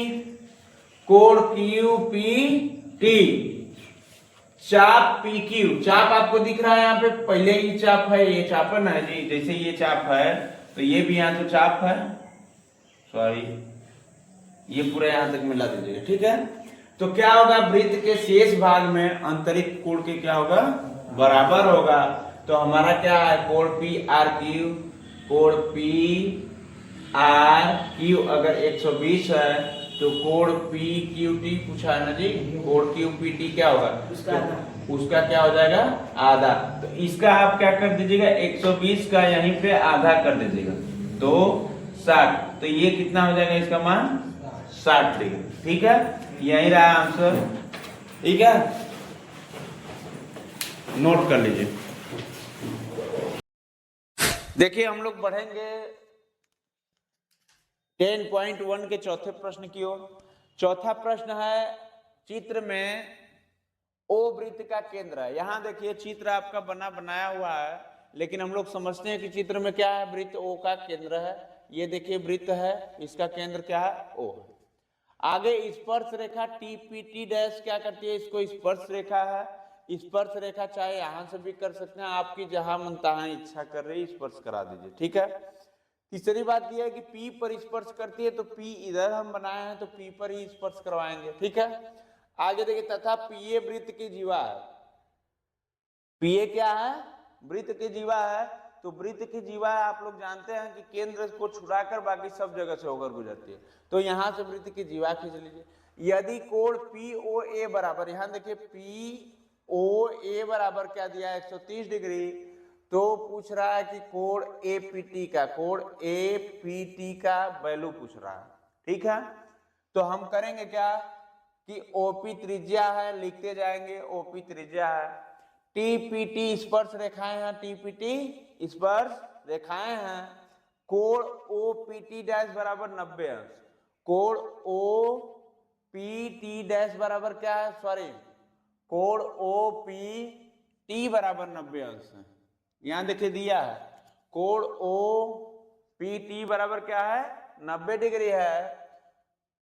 कोण क्यू पी टी चाप पी क्यू। चाप आपको दिख रहा है यहाँ पे, पहले ही चाप है, ये चाप है ना जी, जैसे ये चाप है तो ये भी यहाँ तो चाप है, सॉरी ये पूरा यहां तक मिला दीजिएगा। ठीक है, तो क्या होगा वृत्त के शेष भाग में अंतरिक्ष कोण के क्या होगा बराबर होगा। तो हमारा क्या है कोण पी आर क्यू, कोण पी आर क्यू अगर 120 है तो कोण पी क्यू टी पूछा है ना जी, कोण क्यू पी टी क्या होगा उसका क्या हो जाएगा आधा। तो इसका आप क्या कर दीजिएगा 120 का यहीं पे आधा कर दीजिएगा तो 60, तो ये कितना हो जाएगा इसका मान 60 डिग्री। ठीक है, यही रहा आंसर। ठीक है, नोट कर लीजिए। देखिए हम लोग बढ़ेंगे 10.1 के चौथे प्रश्न की ओर। चौथा प्रश्न है चित्र में ओ वृत्त का केंद्र है। यहां देखिए चित्र आपका बनाया हुआ है, लेकिन हम लोग समझते हैं कि चित्र में क्या है वृत्त ओ का केंद्र है। ये देखिए वृत्त है, इसका केंद्र क्या है ओ है। आगे स्पर्श रेखा टीपीटी डैश क्या करती है, इसको स्पर्श रेखा है। स्पर्श रेखा चाहे यहां से भी कर सकते हैं, आपकी जहां मन तहां इच्छा कर रही स्पर्श करा दीजिए। ठीक है, तीसरी बात यह है कि पी पर स्पर्श करती है तो पी इधर हम बनाए हैं तो पी पर ही स्पर्श करवाएंगे। ठीक है, आगे देखिए तथा पीए वृत्त की जीवा है। पीए क्या है वृत्त की जीवा है, तो वृत्त की जीवा आप लोग जानते हैं कि केंद्र को छुड़ाकर बाकी सब जगह से होकर गुजरती है, तो यहां से वृत्त की जीवा खींच लीजिए। यदि कोण पी ओ ए बराबर, यहां देखिए पी ओ ए बराबर क्या दिया है 130 डिग्री, तो पूछ रहा है कि कोण ए पी टी का, कोण ए पी टी का वैल्यू पूछ रहा है। ठीक है, तो हम करेंगे क्या कि ओपी त्रिज्या है, लिखते जाएंगे ओपी त्रिज्या है, टीपीटी स्पर्श रेखाएं हैं, टीपीटी स्पर्श रेखाएं हैं, कोण ओपीटी डैश बराबर 90 अंश, कोण ओपीटी डैश बराबर क्या है सॉरी कोण ओपीटी बराबर 90 अंश है। यहां देखिए दिया है कोण ओपीटी बराबर क्या है 90 डिग्री है।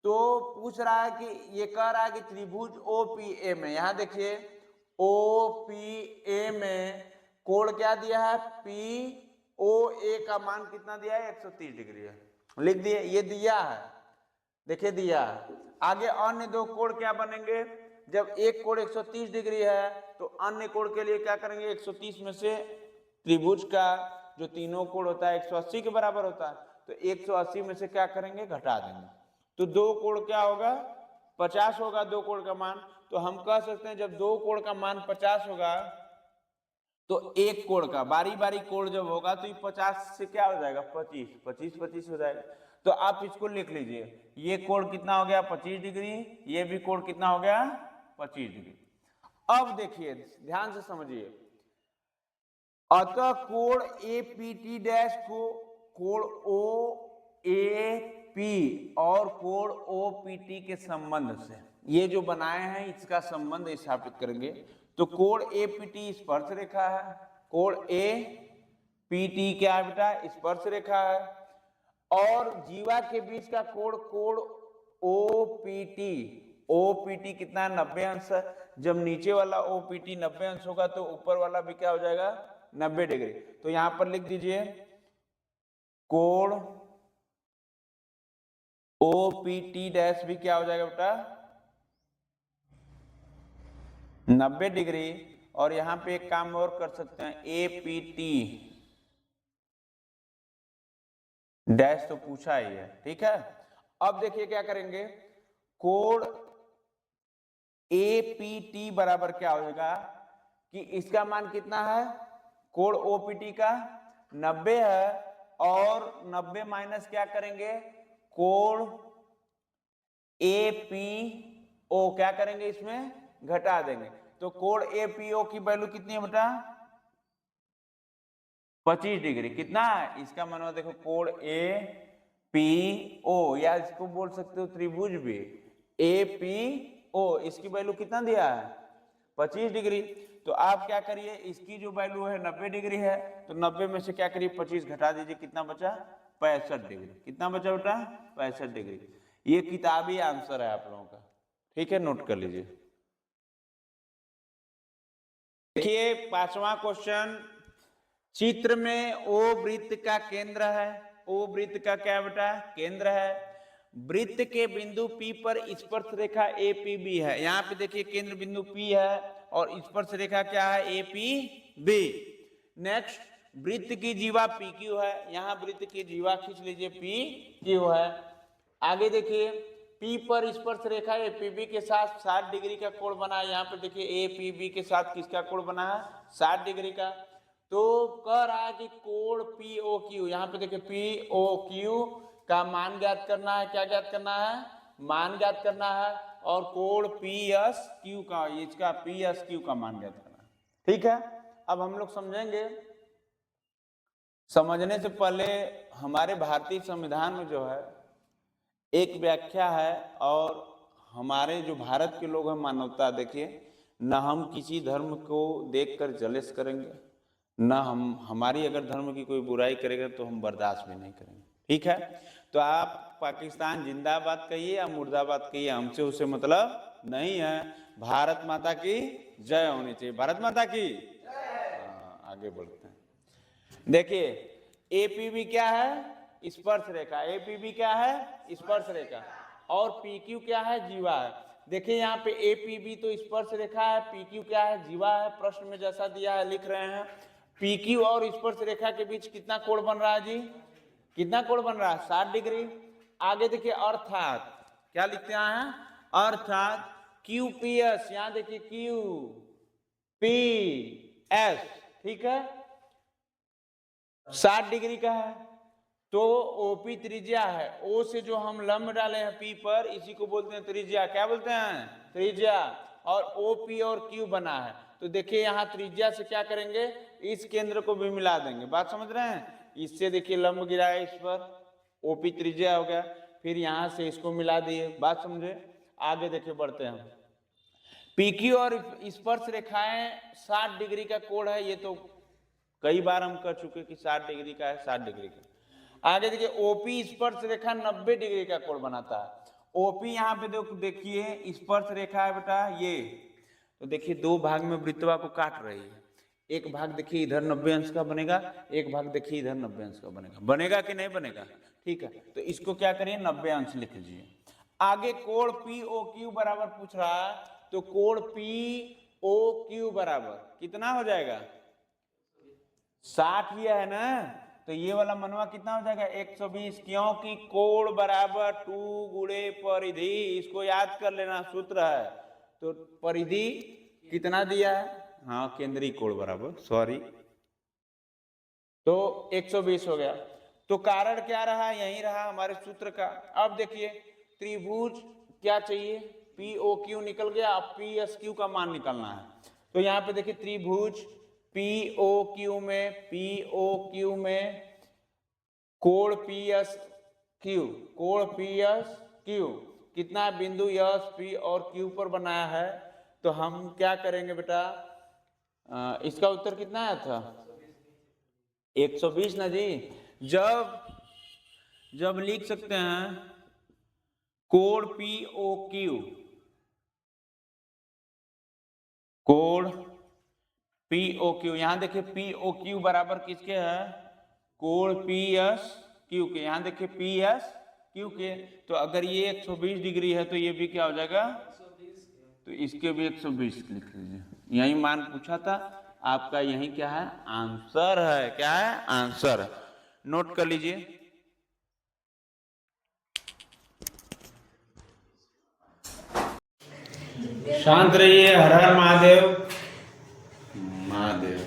तो पूछ रहा है कि ये कह रहा है कि त्रिभुज ओपीए में, यहां देखिए ओपीए में कोण क्या दिया है पी ओ ए का मान कितना दिया है 130 डिग्री है, लिख दिए ये दिया है, देखिए दिया है। आगे अन्य दो कोण क्या बनेंगे, जब एक कोण 130 डिग्री है तो अन्य कोण के लिए क्या करेंगे 130 में से त्रिभुज का जो तीनों कोण होता है 180 के बराबर होता है, तो 180 में से क्या करेंगे घटा देंगे, तो दो कोण क्या होगा 50 होगा दो कोण का मान। तो हम कह सकते हैं जब दो कोण का मान 50 होगा तो एक कोण का बारी बारी कोण जब होगा तो ये 50 से क्या हो जाएगा 25 25 25 हो जाएगा। तो आप इसको लिख लीजिए, ये कोण कितना हो गया 25 डिग्री, ये भी कोण कितना हो गया 25 डिग्री। अब देखिए ध्यान से समझिए, अतः कोण ए पी टी डैश को कोण ओ ए पी और कोण ओ पी टी के संबंध से ये जो बनाए हैं इसका संबंध स्थापित करेंगे। तो कोण ए पी टी स्पर्श रेखा है, कोण ए पी टी क्या है बेटा स्पर्श रेखा है, और जीवा के बीच का कोण कोण ओ पी टी कितना 90 अंश है। जब नीचे वाला OPT 90 अंश होगा तो ऊपर वाला भी क्या हो जाएगा 90 डिग्री। तो यहां पर लिख दीजिए कोण OPT डैश भी क्या हो जाएगा बेटा 90 डिग्री। और यहां पे एक काम और कर सकते हैं APT डैश तो पूछा ही है, ठीक है। अब देखिए क्या करेंगे, कोण APT बराबर क्या हो जाएगा कि इसका मान कितना है, कोण OPT का 90 है, और 90 माइनस क्या करेंगे कोण APO क्या करेंगे इसमें घटा देंगे। तो कोण APO की वैल्यू कितनी है बेटा 25 डिग्री। कितना है इसका मानो देखो कोण APO, या इसको बोल सकते हो त्रिभुज भी APO, इसकी वैल्यू कितना दिया है 25 डिग्री। तो आप क्या करिए इसकी जो वैल्यू है 90 डिग्री है, तो 90 में से क्या करिए 25 घटा दीजिए, कितना बचा 65 डिग्री। कितना बचा बेटा 65 डिग्री। ये किताबी आंसर है आप लोगों का, ठीक है, नोट कर लीजिए। देखिए 5वां क्वेश्चन, चित्र में O वृत्त का केंद्र है। O वृत्त का क्या बेटा केंद्र है। वृत्त के बिंदु P पर स्पर्श रेखा APB है। यहाँ पे देखिए केंद्र बिंदु P है और स्पर्श रेखा क्या है APB। नेक्स्ट वृत्त की जीवा PQ है। यहाँ वृत्त की जीवा खींच लीजिए PQ है। आगे देखिए P पर स्पर्श रेखा APB के साथ 60 डिग्री का कोण बना है। यहाँ पे देखिए APB के साथ किसका कोण बना है 60 डिग्री का। तो कह रहा है कि कोण POQ, यहाँ पे देखिए POQ का मान ज्ञात करना है। क्या ज्ञात करना है मान ज्ञात करना है। और कोण PSQ का, इसका PSQ का मान ज्ञात करना है, ठीक है। अब हम लोग समझेंगे। समझने से पहले हमारे भारतीय संविधान में जो है एक व्याख्या है, और हमारे जो भारत के लोग हैं मानवता, देखिए न हम किसी धर्म को देखकर जलेस करेंगे, न हमारी अगर धर्म की कोई बुराई करेगा तो हम बर्दाश्त भी नहीं करेंगे, ठीक है। तो आप पाकिस्तान जिंदाबाद कहिए या मुर्दाबाद कहिए, हमसे उसे मतलब नहीं है। भारत माता की जय होनी चाहिए, भारत माता की। आगे बढ़ते हैं। देखिए APB क्या है स्पर्श रेखा, APB क्या है स्पर्श रेखा, और PQ क्या है जीवा है। देखिए यहाँ पे APB तो स्पर्श रेखा है, PQ क्या है जीवा है। प्रश्न में जैसा दिया है लिख रहे हैं। PQ और स्पर्श रेखा के बीच कितना कोण बन रहा है जी, कितना कोण बन रहा है 60 डिग्री। आगे देखिए अर्थात क्या लिखते हैं अर्थात QPS, यहाँ देखिए QPS, ठीक है 60 डिग्री का है। तो OP त्रिज्या है, O से जो हम लंब डाले हैं P पर, इसी को बोलते हैं त्रिज्या। क्या बोलते हैं त्रिज्या। और OP और Q बना है। तो देखिए यहाँ त्रिज्या से क्या करेंगे इस केंद्र को भी मिला देंगे। बात समझ रहे हैं। इससे देखिए लंब गिरा है इस पर, OP त्रिज्या हो गया, फिर यहाँ से इसको मिला दिए। बात समझे। आगे देखिए बढ़ते हैं। PQ और स्पर्श रेखाएं 60 डिग्री का कोण है, ये तो कई बार हम कर चुके कि 60 डिग्री का है 60 डिग्री का। आगे देखिए OP स्पर्श रेखा 90 डिग्री का कोण बनाता है। OP यहाँ पे देखिए स्पर्श रेखा है बेटा ये, तो देखिए दो भाग में वृत्तवा को काट रही है। एक भाग देखिए इधर 90 अंश का बनेगा, एक भाग देखिए इधर 90 अंश का बनेगा। बनेगा कि नहीं बनेगा, ठीक है। तो इसको क्या करिए 90 अंश लिख लीजिए। आगे कोण POQ बराबर पूछ रहा है, तो कोण POQ बराबर कितना हो जाएगा 60 ही है ना। तो ये वाला मनवा कितना हो जाएगा 120, क्योंकि कोण बराबर 2 गुणे परिधि। इसको याद कर लेना सूत्र है। तो परिधि कितना दिया है, हाँ केंद्रीय कोण बराबर, सॉरी, तो 120 हो गया। तो कारण क्या रहा यही रहा हमारे सूत्र का। अब देखिए त्रिभुज क्या चाहिए POQ निकल गया, अब PSQ का मान निकालना है। तो यहाँ पे देखिए त्रिभुज POQ में कोण PSQ कितना बिंदु S P और Q पर बनाया है। तो हम क्या करेंगे बेटा, इसका उत्तर कितना आया था 120 ना जी। जब लिख सकते हैं कोण POQ कोण POQ, यहां देखिए POQ बराबर किसके है, कोण PSQ के। यहां देखिए PSQ के, तो अगर ये 120 डिग्री है तो ये भी क्या हो जाएगा, तो इसके भी 120 लिख लीजिए। यही मान पूछा था आपका, यही क्या है, आंसर है। क्या है, आंसर। नोट कर लीजिए। शांत रहिए। हर हर महादेव। महादेव।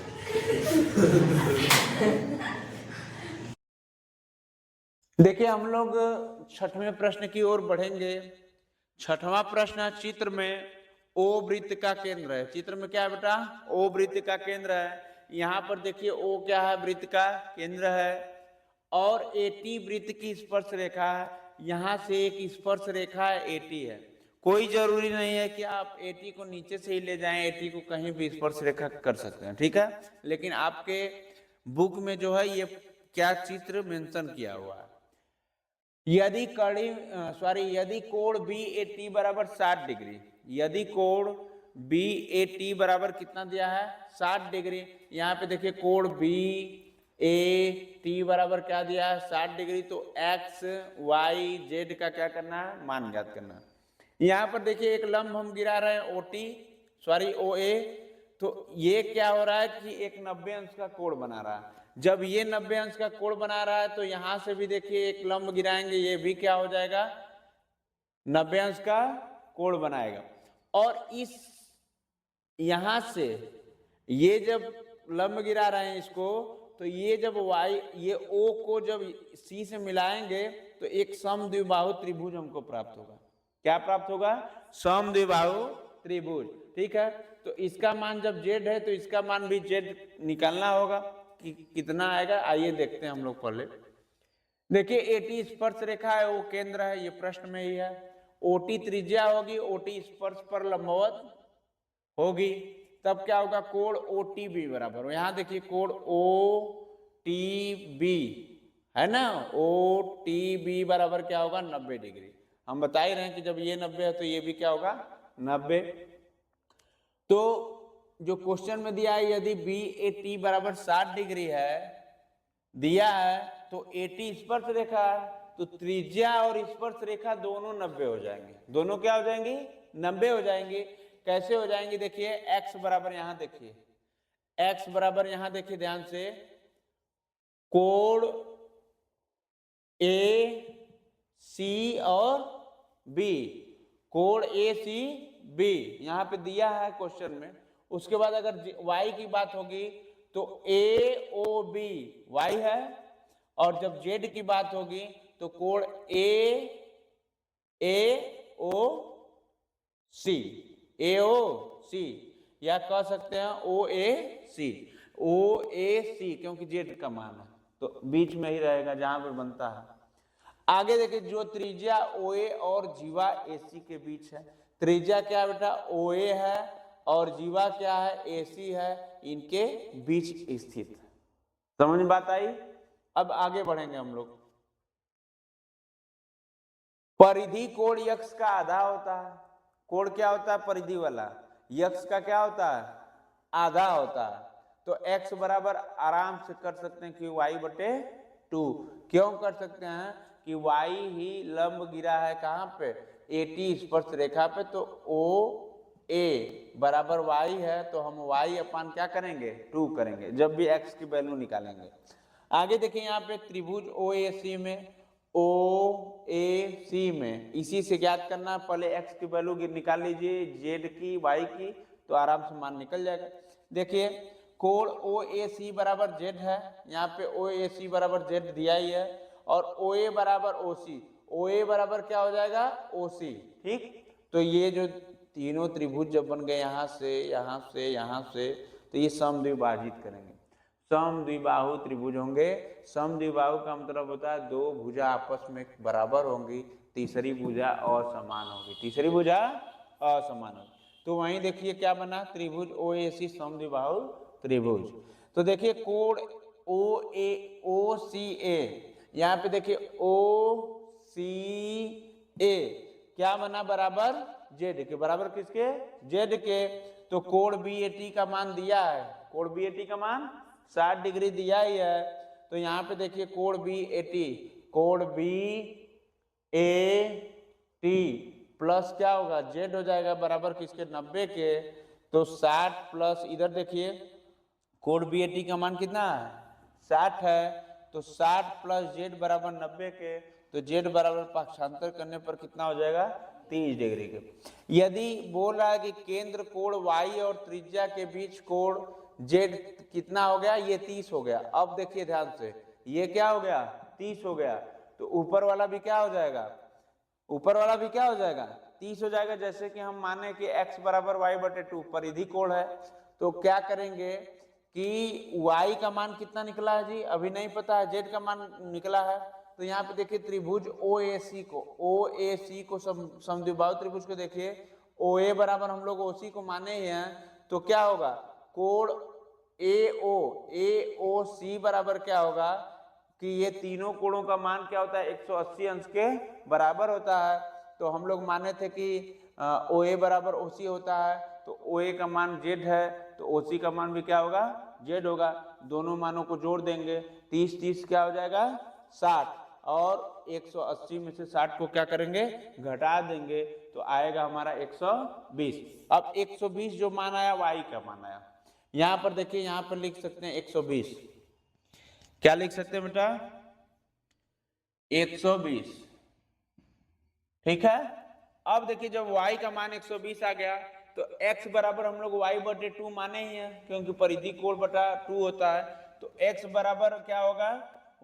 देखिए हम लोग छठवें प्रश्न की ओर बढ़ेंगे। छठवां प्रश्न है, चित्र में ओ वृत्त का केंद्र है। चित्र में क्या है बेटा, ओ वृत्त का केंद्र है। यहाँ पर देखिए ओ क्या है, वृत्त का केंद्र है, और AT वृत्त की स्पर्श रेखा है। यहाँ से एक स्पर्श रेखा AT है। कोई जरूरी नहीं है कि आप AT को नीचे से ही ले जाएं, AT को कहीं भी स्पर्श रेखा कर सकते हैं, ठीक है। लेकिन आपके बुक में जो है ये क्या चित्र मेंशन किया हुआ है। यदि यदि कोण BAT बराबर 60 डिग्री, यदि कोण BAT बराबर कितना दिया है, 60 डिग्री। यहाँ पे देखिए कोण BAT बराबर क्या दिया है, 60 डिग्री। तो X Y Z का क्या करना है, मान ज्ञात करना है। यहाँ पर देखिए एक लंब हम गिरा रहे हैं OA। तो ये क्या हो रहा है कि एक 90 अंश का कोण बना रहा है। जब ये 90 अंश का कोण बना रहा है तो यहां से भी देखिए एक लंब गिराएंगे, ये भी क्या हो जाएगा, 90 अंश का कोण बनाएगा। और इस यहां से ये जब लंब गिरा रहे हैं इसको, तो ये जब ये O को जब C से मिलाएंगे तो एक समद्विबाहु त्रिभुज हमको प्राप्त होगा। क्या प्राप्त होगा, समद्विबाहु त्रिभुज, ठीक है। तो इसका मान जब Z है तो इसका मान भी Z निकालना होगा कि कितना आएगा। आइए देखते हैं हम लोग पहले। देखिए AT स्पर्श रेखा है, वो केंद्र है, ये प्रश्न में ही है। OT त्रिज्या होगी, OT स्पर्श पर लंबवत होगी, तब क्या होगा, कोण OTB बराबर हो। यहां देखिए कोण OTB है ना, OTB बराबर क्या होगा, 90 डिग्री। हम बता ही रहे हैं कि जब ये 90 है तो ये भी क्या होगा, 90। तो जो क्वेश्चन में दिया है, यदि BAT बराबर 60 डिग्री है दिया है, तो AT स्पर्श रेखा है, तो त्रिज्या और स्पर्श रेखा दोनों 90 हो जाएंगे। दोनों क्या हो जाएंगी, 90 हो जाएंगे। कैसे हो जाएंगे, देखिए X बराबर, यहां देखिए X बराबर, यहां देखिए ध्यान से, कोण AC और B, कोण ACB यहां पे दिया है क्वेश्चन में। उसके बाद अगर Y की बात होगी तो AOB Y है, और जब Z की बात होगी तो कोण AOC या कह सकते हैं OAC, क्योंकि Z का मान है तो बीच में ही रहेगा जहां पे बनता है। आगे देखिए, जो त्रिज्या OA और जीवा AC के बीच है, त्रिज्या क्या बेटा, OA है और जीवा क्या है, AC है, इनके बीच स्थित है। समझ में बात आई। अब आगे बढ़ेंगे हम लोग। परिधि कोण यक्ष का आधा होता है। कोण क्या होता है, परिधि वाला। यक्ष का क्या होता है, आधा होता है। तो x बराबर आराम से कर सकते हैं कि y/2। क्यों कर सकते हैं कि y ही लंब गिरा है कहां पे, AT स्पर्श रेखा पे। तो OA बराबर y है, तो हम y अपान क्या करेंगे, 2 करेंगे जब भी x की वैल्यू निकालेंगे। आगे देखिए यहाँ पे त्रिभुज OAC में इसी से ज्ञात करना, पहले x की वैल्यू निकाल लीजिए, z की, y की, तो आराम से मान निकल जाएगा। देखिए कोण OAC बराबर Z है, यहाँ पे OAC बराबर Z दिया ही है, और OA बराबर OC, OA बराबर क्या हो जाएगा, OC, ठीक। तो ये जो तीनों त्रिभुज जब बन गए यहाँ से यहाँ से यहाँ से, तो ये समद्विभाजित करेंगे, समद्विबाहु त्रिभुज होंगे। समद्विबाहु का मतलब होता है दो भुजा आपस में बराबर होंगी, तीसरी भुजा असमान होगी, तीसरी भुजा असमान होगी। तो वहीं देखिए क्या बना, त्रिभुज OAC समद्विबाहु त्रिभुज। तो देखिए कोण OCA, यहाँ पे देखिए OCA क्या बना, बराबर Z के, बराबर किसके, Z के। तो कोण BAT का मान दिया है, कोण BAT का मान 60 डिग्री दिया ही है। तो यहाँ पे देखिए कोण BAT, कोण BAT प्लस क्या होगा, जेड हो जाएगा बराबर किसके, 90 के। तो 60 प्लस इधर देखिए कोण BAT का मान कितना है, 60 है। तो 60 प्लस जेड बराबर 90 के। तो जेड बराबर पक्षांतर करने पर कितना हो जाएगा, 30 डिग्री के। यदि बोल रहा है कि केंद्र कोण y और त्रिज्या के बीच कोण जेड कितना हो गया, ये 30 हो गया। अब देखिए ध्यान से, ये क्या हो गया, 30 हो गया। तो ऊपर वाला भी क्या हो जाएगा, ऊपर वाला भी क्या हो जाएगा, 30 हो जाएगा। जैसे कि हम माने कि x बराबर y/2 परिधि कोण है, तो क्या करेंगे कि y का मान कितना निकला है जी, अभी नहीं पता है, z का मान निकला है। तो यहाँ पे देखिए त्रिभुज OAC को समद्विबाहु त्रिभुज को देखिए, OA बराबर हम लोग OC को माने ही हैं। तो क्या होगा, कोण AOC बराबर क्या होगा कि ये तीनों कोणों का मान क्या होता है, 180 अंश के बराबर होता है। तो हम लोग माने थे कि OA बराबर OC होता है। तो OA का मान Z है, तो OC का मान भी क्या होगा, Z होगा। दोनों मानों को जोड़ देंगे, 30 क्या हो जाएगा, 60, और 180 में से 60 को क्या करेंगे, घटा देंगे, तो आएगा हमारा 120। अब 120 जो मान आया y का मान आया। यहां पर देखिए, यहां पर लिख सकते हैं 120, क्या लिख सकते हैं बेटा, 120, ठीक है। अब देखिए जब y का मान 120 आ गया, तो x बराबर हम लोग y/2 माने ही हैं, क्योंकि परिधि कोण बटा 2 होता है। तो x बराबर क्या होगा,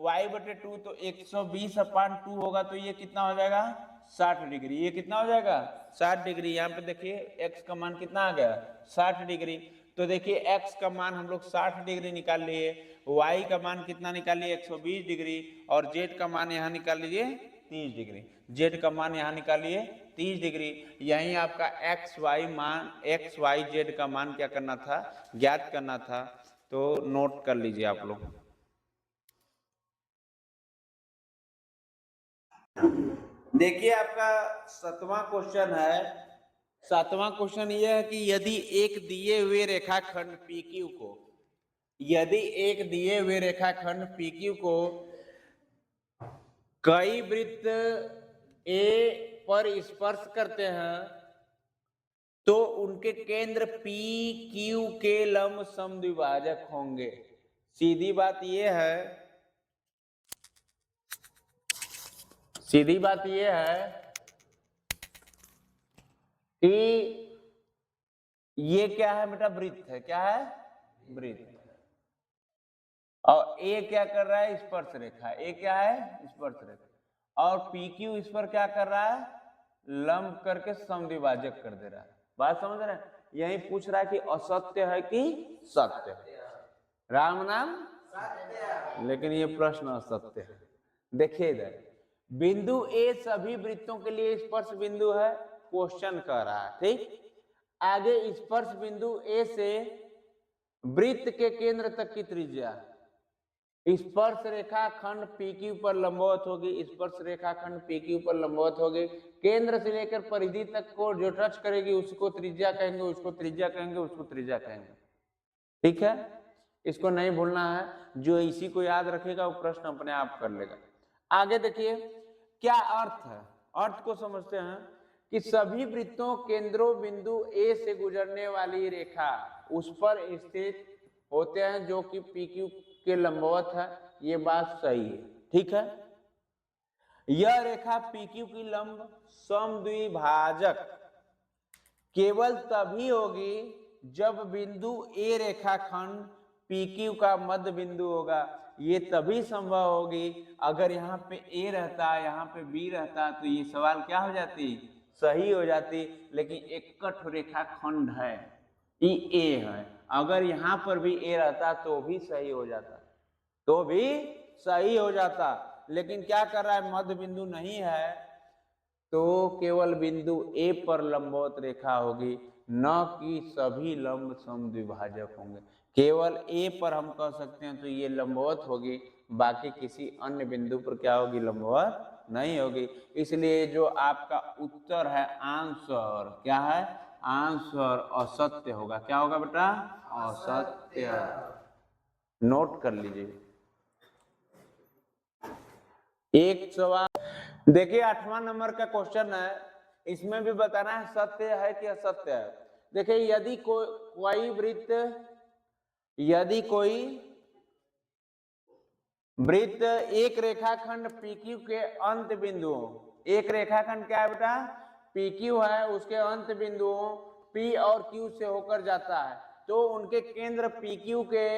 y/2, तो 120/2 होगा। तो ये कितना हो जाएगा, 60 डिग्री। ये कितना हो जाएगा, 60 डिग्री। यहाँ पे देखिए x का मान कितना आ गया, 60 डिग्री। तो देखिए x का मान हम लोग 60 डिग्री निकाल लिए, y का मान कितना निकाल लिए, 120 डिग्री, और z का मान यहाँ निकाल लीजिए 30 डिग्री। z का मान यहाँ निकालिए 30 डिग्री। यही आपका x y z का मान क्या करना था, ज्ञात करना था। तो नोट कर लीजिए आप लोग। देखिए आपका 7वां क्वेश्चन है। 7वां क्वेश्चन यह है कि यदि एक दिए हुए रेखाखंड PQ को, यदि एक दिए हुए रेखाखंड PQ को कई वृत्त A पर स्पर्श करते हैं, तो उनके केंद्र PQ के लंब समद्विभाजक होंगे। सीधी बात यह है, सीधी बात यह है कि ये क्या है बेटा, वृत्त है। क्या है, वृत्त। और ए क्या कर रहा है, स्पर्श रेखा। ए क्या है, स्पर्श रेखा। और PQ इस पर क्या कर रहा है, लंब करके समद्विभाजक कर दे रहा है। बात समझ रहे हैं। यही पूछ रहा है कि असत्य है कि सत्य है। राम नाम सत्य, लेकिन ये प्रश्न असत्य है। देखिए इधर बिंदु ए सभी वृत्तों के लिए स्पर्श बिंदु है, क्वेश्चन कर रहा है, ठीक। आगे स्पर्श बिंदु ए से वृत्त के केंद्र तक की त्रिज्या, स्पर्श रेखा खंड PQ पर लंबवत होगी, स्पर्श रेखा खंड PQ पर लंबवत होगी। केंद्र से लेकर परिधि तक को जो टच करेगी उसको त्रिज्या कहेंगे, उसको त्रिज्या कहेंगे, उसको त्रिज्या कहेंगे, ठीक है। इसको नहीं भूलना है, जो इसी को याद रखेगा वो प्रश्न अपने आप कर लेगा। आगे देखिए क्या अर्थ है, अर्थ को समझते हैं कि सभी वृत्तों केंद्रों बिंदु A से गुजरने वाली रेखा उस पर स्थित होते हैं जो कि PQ के लंबवत है। ये बात सही है, ठीक है। यह रेखा PQ की लंब समद्विभाजक केवल तभी होगी जब बिंदु A रेखाखंड PQ का मध्य बिंदु होगा। ये तभी संभव होगी अगर यहाँ पे A रहता, यहाँ पे B रहता, तो ये सवाल क्या हो जाती, सही हो जाती। लेकिन एक कट रेखाखंड है, ये A है, अगर यहाँ पर भी A रहता तो भी सही हो जाता, तो भी सही हो जाता। लेकिन क्या कर रहा है, मध्य बिंदु नहीं है, तो केवल बिंदु A पर लंबवत रेखा होगी, न कि सभी लंब समद्विभाजक होंगे। केवल A पर हम कह सकते हैं तो ये लंबवत होगी, बाकी किसी अन्य बिंदु पर क्या होगी, लंबवत नहीं होगी। इसलिए जो आपका उत्तर है आंसर क्या है, आंसर असत्य होगा। क्या होगा बेटा? असत्य। नोट कर लीजिए। एक सवाल देखिए, 8वां नंबर का क्वेश्चन है, इसमें भी बताना है सत्य है कि असत्य है। देखिए, यदि कोई वृत्त एक रेखाखंड PQ के अंत बिंदुओं, एक रेखाखंड क्या है बेटा? PQ है, उसके अंत बिंदुओं P और Q से होकर जाता है, तो उनके केंद्र PQ के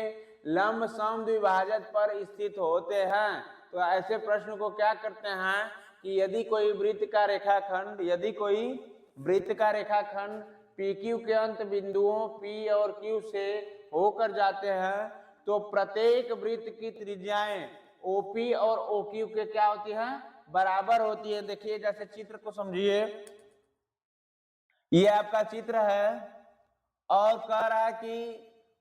लंब समद्विभाजक पर स्थित होते हैं। तो ऐसे प्रश्न को क्या करते हैं कि यदि कोई वृत्त का रेखाखंड PQ के अंत बिंदुओं P और Q से होकर जाते हैं, तो प्रत्येक वृत्त की त्रिज्याएं OP और OQ के क्या होती है? बराबर होती है। देखिए, जैसे चित्र को समझिए, ये आपका चित्र है और कह रहा है कि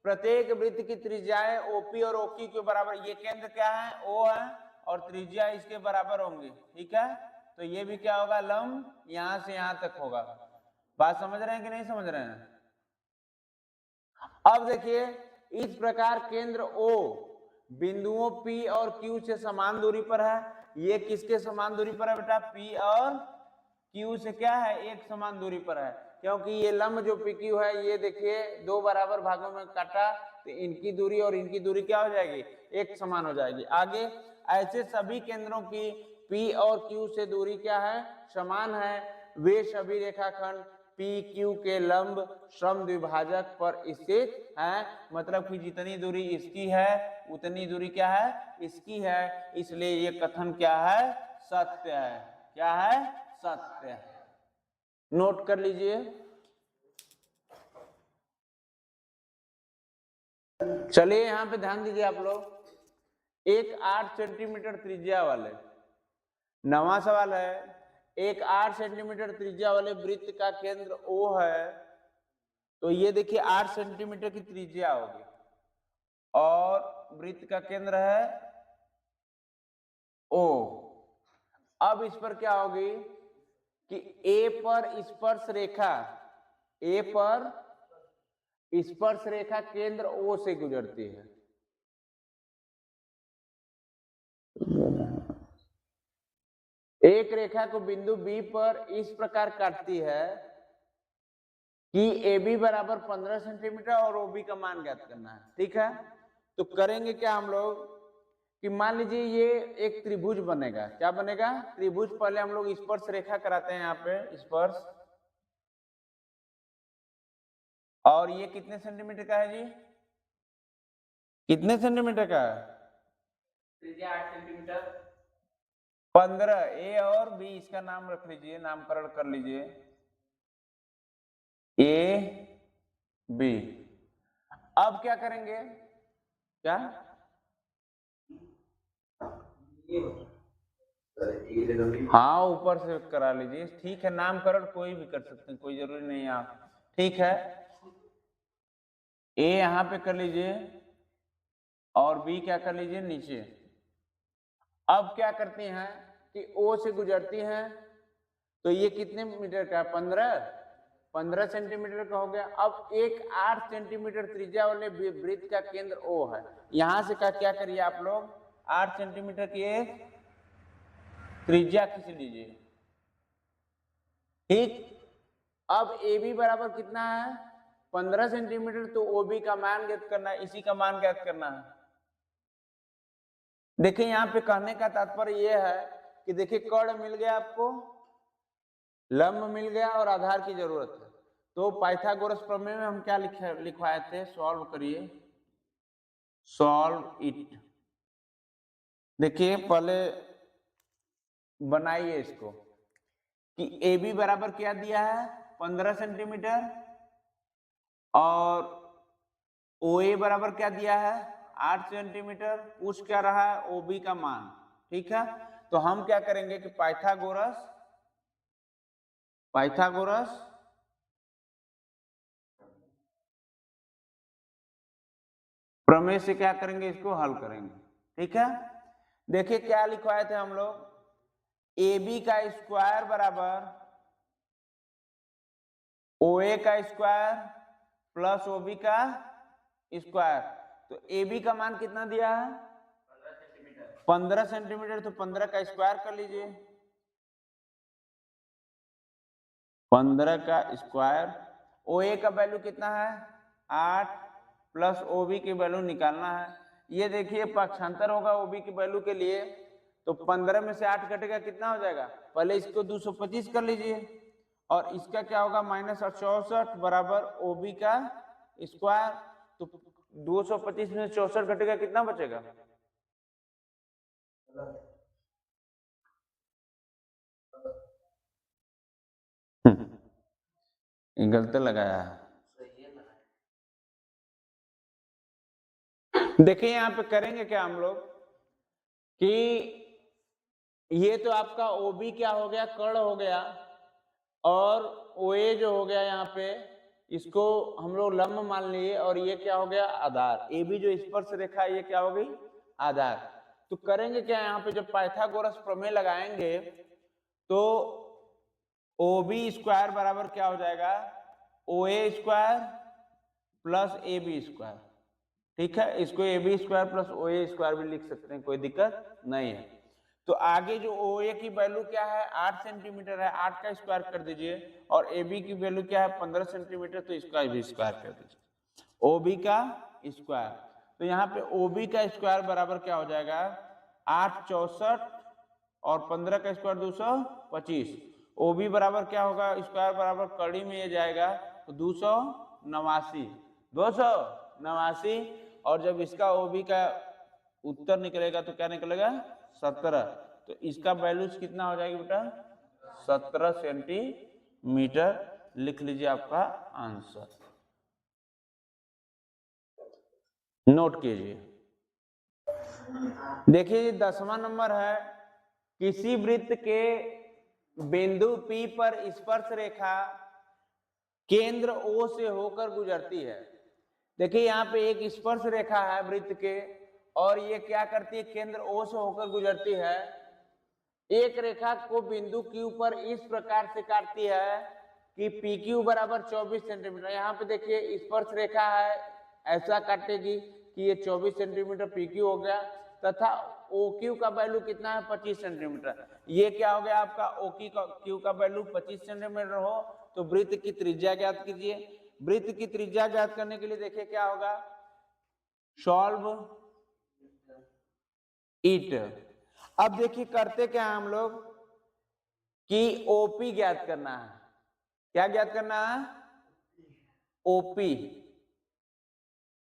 प्रत्येक वृत्त की त्रिज्याएं OP और OQ के बराबर, ये केंद्र क्या है? O है, और त्रिज्या इसके बराबर होंगी। ठीक है, तो ये भी क्या होगा? लंब यहां से यहां तक होगा। बात समझ रहे हैं कि नहीं समझ रहे हैं? अब देखिए, इस प्रकार केंद्र O बिंदुओं P और Q से समान दूरी पर है। ये किसके समान दूरी पर है बेटा? P और Q से क्या है? एक समान दूरी पर है, क्योंकि ये लंब जो PQ है, ये देखिए दो बराबर भागों में काटा, तो इनकी दूरी और इनकी दूरी क्या हो जाएगी? एक समान हो जाएगी। आगे ऐसे सभी केंद्रों की P और Q से दूरी क्या है? समान है। वे सभी रेखाखंड PQ के लंब समद्विभाजक पर स्थित है। मतलब कि जितनी दूरी इसकी है उतनी दूरी क्या है? इसकी है। इसलिए ये कथन क्या है? सत्य है। क्या है? सत्य है। नोट कर लीजिए। चलिए, यहां पे ध्यान दीजिए आप लोग। एक 8 सेंटीमीटर त्रिज्या वाले, 9वां सवाल है, एक 8 सेंटीमीटर त्रिज्या वाले वृत्त का केंद्र O है। तो ये देखिए 8 सेंटीमीटर की त्रिज्या होगी और वृत्त का केंद्र है O। अब इस पर क्या होगी कि A पर स्पर्श रेखा केंद्र O से गुजरती है। एक रेखा को बिंदु B पर इस प्रकार काटती है कि AB बराबर 15 सेंटीमीटर और OB का मान ज्ञात करना है। ठीक है, तो करेंगे क्या हम लोग कि मान लीजिए ये एक त्रिभुज बनेगा। क्या बनेगा? त्रिभुज। पहले हम लोग स्पर्श रेखा कराते हैं, यहाँ पे स्पर्श। और ये कितने सेंटीमीटर का है जी? कितने सेंटीमीटर का है? त्रिज्या 8 सेंटीमीटर। 15। A और B इसका नाम रख लीजिए, नामकरण कर लीजिए, AB। अब क्या करेंगे? क्या? हाँ, ऊपर से करा लीजिए। ठीक है, नामकरण कोई भी कर सकते हैं, कोई जरूरी नहीं है आप। ठीक है, A यहां पे कर लीजिए और B क्या कर लीजिए? नीचे। अब क्या करती हैं कि O से गुजरती हैं, तो ये कितने मीटर का? 15 सेंटीमीटर का हो गया। अब एक 8 सेंटीमीटर त्रिज्या वाले वृत्त का केंद्र O है। यहां से क्या करिए आप लोग? 8 सेंटीमीटर की एक त्रिज्या खींच लीजिए। ठीक, अब AB बराबर कितना है? 15 सेंटीमीटर। तो OB का मान ज्ञात करना है, इसी का मान ज्ञात करना है। देखिए, यहाँ पे कहने का तात्पर्य यह है कि देखिए कर्ण मिल गया आपको, लंब मिल गया और आधार की जरूरत है। तो पाइथागोरस प्रमेय में हम क्या लिखवाए थे? सॉल्व करिए, सॉल्व इट। देखिए, पहले बनाइए इसको कि AB बराबर क्या दिया है? 15 सेंटीमीटर, और OA बराबर क्या दिया है? 8 सेंटीमीटर। पूछ क्या रहा है? OB का मान। ठीक है, तो हम क्या करेंगे कि पाइथागोरस प्रमेय से क्या करेंगे? इसको हल करेंगे। ठीक है, देखिए क्या लिखवाए थे हम लोग? AB का स्क्वायर बराबर OA का स्क्वायर प्लस OB का स्क्वायर, तो AB का मान कितना दिया है 15 सेंटीमीटर, तो 15 का स्क्वायर कर लीजिए, 15 का स्क्वायर। OA का वैल्यू कितना है 8 प्लस OB की वैल्यू निकालना है। ये देखिए पक्षांतर होगा OB की वैल्यू के लिए, तो 15 में से 8 कटेगा कितना हो जाएगा, पहले इसको 225 कर लीजिए, और इसका क्या होगा -64 बराबर OB का स्क्वायर, तो 225 में 64 घटेगा कितना बचेगा, गलत लगाया है। देखिए यहाँ पे करेंगे क्या हम लोग कि ये तो आपका OB क्या हो गया कर्ण हो गया, और OA जो हो गया यहाँ पे इसको हम लोग लंब मान लिए, और ये क्या हो गया आधार, AB जो स्पर्श रेखा है ये क्या हो गई आधार। तो करेंगे क्या यहाँ पे जब पाइथागोरस प्रमेय लगाएंगे तो OB स्क्वायर बराबर क्या हो जाएगा OA square plus AB square, ठीक है, इसको AB square plus OA square भी लिख सकते हैं, कोई दिक्कत नहीं है। तो आगे जो OA की वैल्यू क्या है 8 सेंटीमीटर है, 8 का स्क्वायर कर दीजिए, और AB की वैल्यू क्या है 15 सेंटीमीटर, तो इसका भी स्क्वायर कर दीजिए OB का स्क्वायर। तो यहाँ पे OB का स्क्वायर बराबर क्या हो जाएगा 8 64 और 15 का स्क्वायर 225, OB बराबर क्या होगा स्क्वायर बराबर कड़ी में ये जाएगा तो 289, और जब इसका OB का उत्तर निकलेगा तो क्या निकलेगा 17, तो इसका वैल्यू कितना हो जाएगी बेटा 17 सेंटीमीटर, लिख लीजिए आपका आंसर, नोट कीजिए। देखिए 10वां नंबर है, किसी वृत्त के बिंदु P पर स्पर्श रेखा केंद्र O से होकर गुजरती है। देखिए यहाँ पे एक स्पर्श रेखा है वृत्त के, और ये क्या करती है केंद्र O से होकर गुजरती है। एक रेखा को बिंदु Q पर इस प्रकार से काटती है कि PQ बराबर 24 सेंटीमीटर। यहाँ पे देखिए स्पर्श रेखा है, ऐसा काटेगी कि ये 24 सेंटीमीटर PQ हो गया, तथा OQ का वैल्यू कितना है 25 सेंटीमीटर। ये क्या हो गया आपका OQ का वैल्यू 25 सेंटीमीटर हो तो वृत्त की त्रिज्या ज्ञात कीजिए। वृत्त की त्रिज्या ज्ञात करने के लिए देखिए क्या होगा, सॉल्व इट। अब देखिए करते क्या हम लोग कि OP ज्ञात करना है। क्या ज्ञात करना है OP।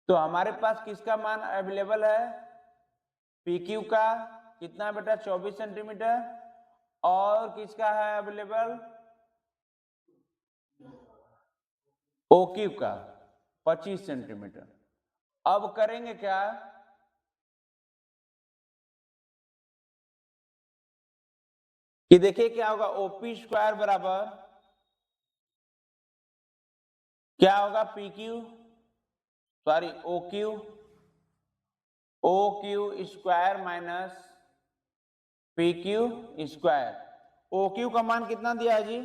तो हमारे पास किसका मान अवेलेबल है PQ का कितना बेटा 24 सेंटीमीटर, और किसका है अवेलेबल OQ का 25 सेंटीमीटर। अब करेंगे क्या कि देखिए क्या होगा OP स्क्वायर बराबर क्या होगा OQ square minus PQ square. OQ का मान कितना दिया है जी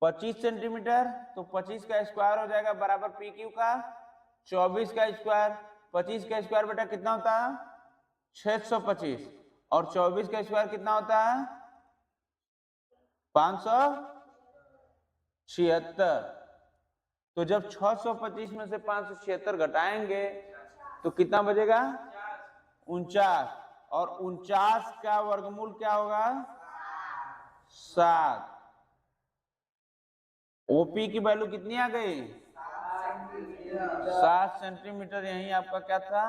25 सेंटीमीटर, तो 25 का स्क्वायर हो जाएगा बराबर PQ का 24 का स्क्वायर। 25 का स्क्वायर बेटा कितना होता है 625, और 24 का स्क्वायर कितना होता है 576। तो जब 625 में से 576 घटाएंगे तो कितना बचेगा 49, और 49 का वर्गमूल क्या होगा 7। OP की वैल्यू कितनी आ गई 7 सेंटीमीटर, यही आपका क्या था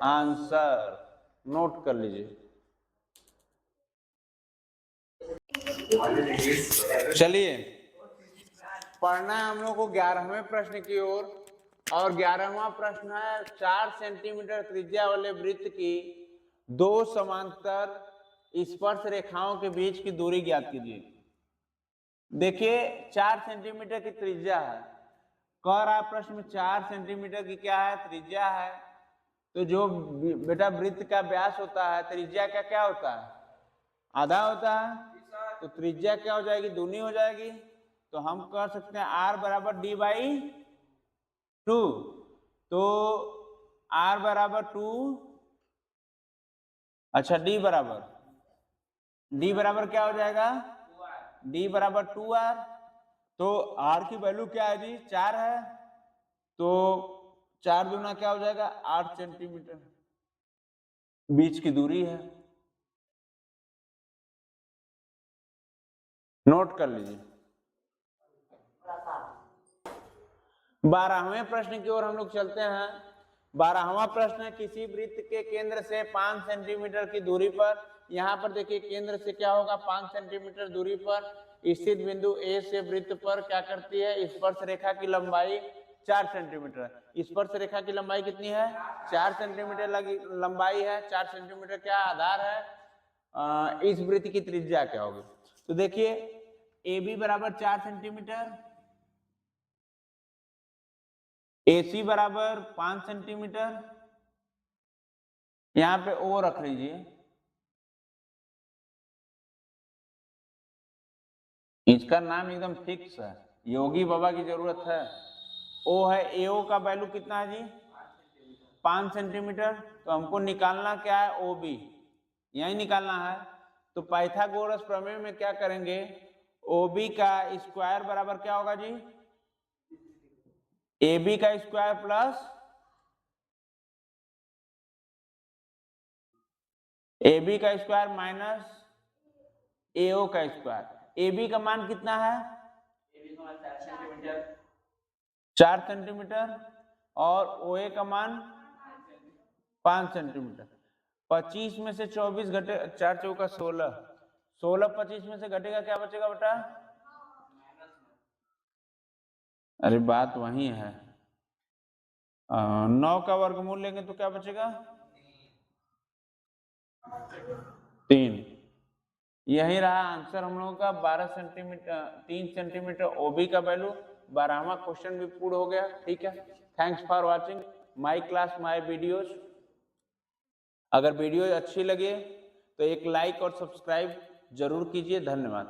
आंसर, नोट कर लीजिए। चलिए पढ़ना है हम लोग को 11वें प्रश्न की ओर, और 11वां प्रश्न है 4 सेंटीमीटर त्रिज्या वाले वृत्त की दो समांतर स्पर्श रेखाओं के बीच की दूरी ज्ञात कीजिए। देखिए 4 सेंटीमीटर की त्रिज्या है, कह रहा प्रश्न में 4 सेंटीमीटर की क्या है त्रिज्या है, तो जो बेटा वृत्त का व्यास होता है त्रिज्या का क्या होता है आधा होता है, तो त्रिज्या क्या हो जाएगी दूनी हो जाएगी। तो हम कह सकते हैं R बराबर D बाई 2। तो R बराबर 2, अच्छा D बराबर क्या हो जाएगा? D बराबर 2R। तो R की वैल्यू क्या है जी? 4 है। तो 4 दूना क्या हो जाएगा? 8 सेंटीमीटर बीच की दूरी है। नोट कर लीजिए। 12वें प्रश्न की ओर हम लोग चलते हैं। 12वां प्रश्न है, किसी वृत्त के केंद्र से 5 सेंटीमीटर की दूरी पर, यहाँ पर देखिए केंद्र से क्या होगा? 5 सेंटीमीटर दूरी पर स्थित बिंदु A से वृत्त पर क्या करती है? स्पर्श रेखा की लंबाई 4 सेंटीमीटर। स्पर्श रेखा की लंबाई कितनी है? 4 सेंटीमीटर लंबाई है। 4 सेंटीमीटर क्या आधार है? इस वृत्त की त्रिज्या क्या होगी? तो देखिए AB बराबर 4 सेंटीमीटर, AC बराबर 5 सेंटीमीटर, यहां पे O रख लीजिए। इसका नाम एकदम फिक्स है, योगी बाबा की जरूरत है। O है, AO का वैल्यू कितना है जी? 5 सेंटीमीटर। तो हमको निकालना क्या है? OB, यही निकालना है। तो पाइथागोरस प्रमेय में क्या करेंगे? OB का स्क्वायर बराबर क्या होगा जी? AB का स्क्वायर प्लस AB का स्क्वायर माइनस AO का स्क्वायर। AB का मान कितना है? 4 सेंटीमीटर और OA का मान 5 सेंटीमीटर। 25 में से 24 घटे, 4 चौका 16, 16 25 में से घटेगा, क्या बचेगा बेटा? अरे बात वही है। 9 का वर्गमूल लेंगे तो क्या बचेगा? 3। यही रहा आंसर हम लोगों का। 12 सेंटीमीटर 3 सेंटीमीटर OB का वैल्यू। 12वां क्वेश्चन भी पूर्ण हो गया। ठीक है, thanks for watching my class my videos. अगर वीडियो अच्छी लगे तो एक लाइक और सब्सक्राइब जरूर कीजिए। धन्यवाद।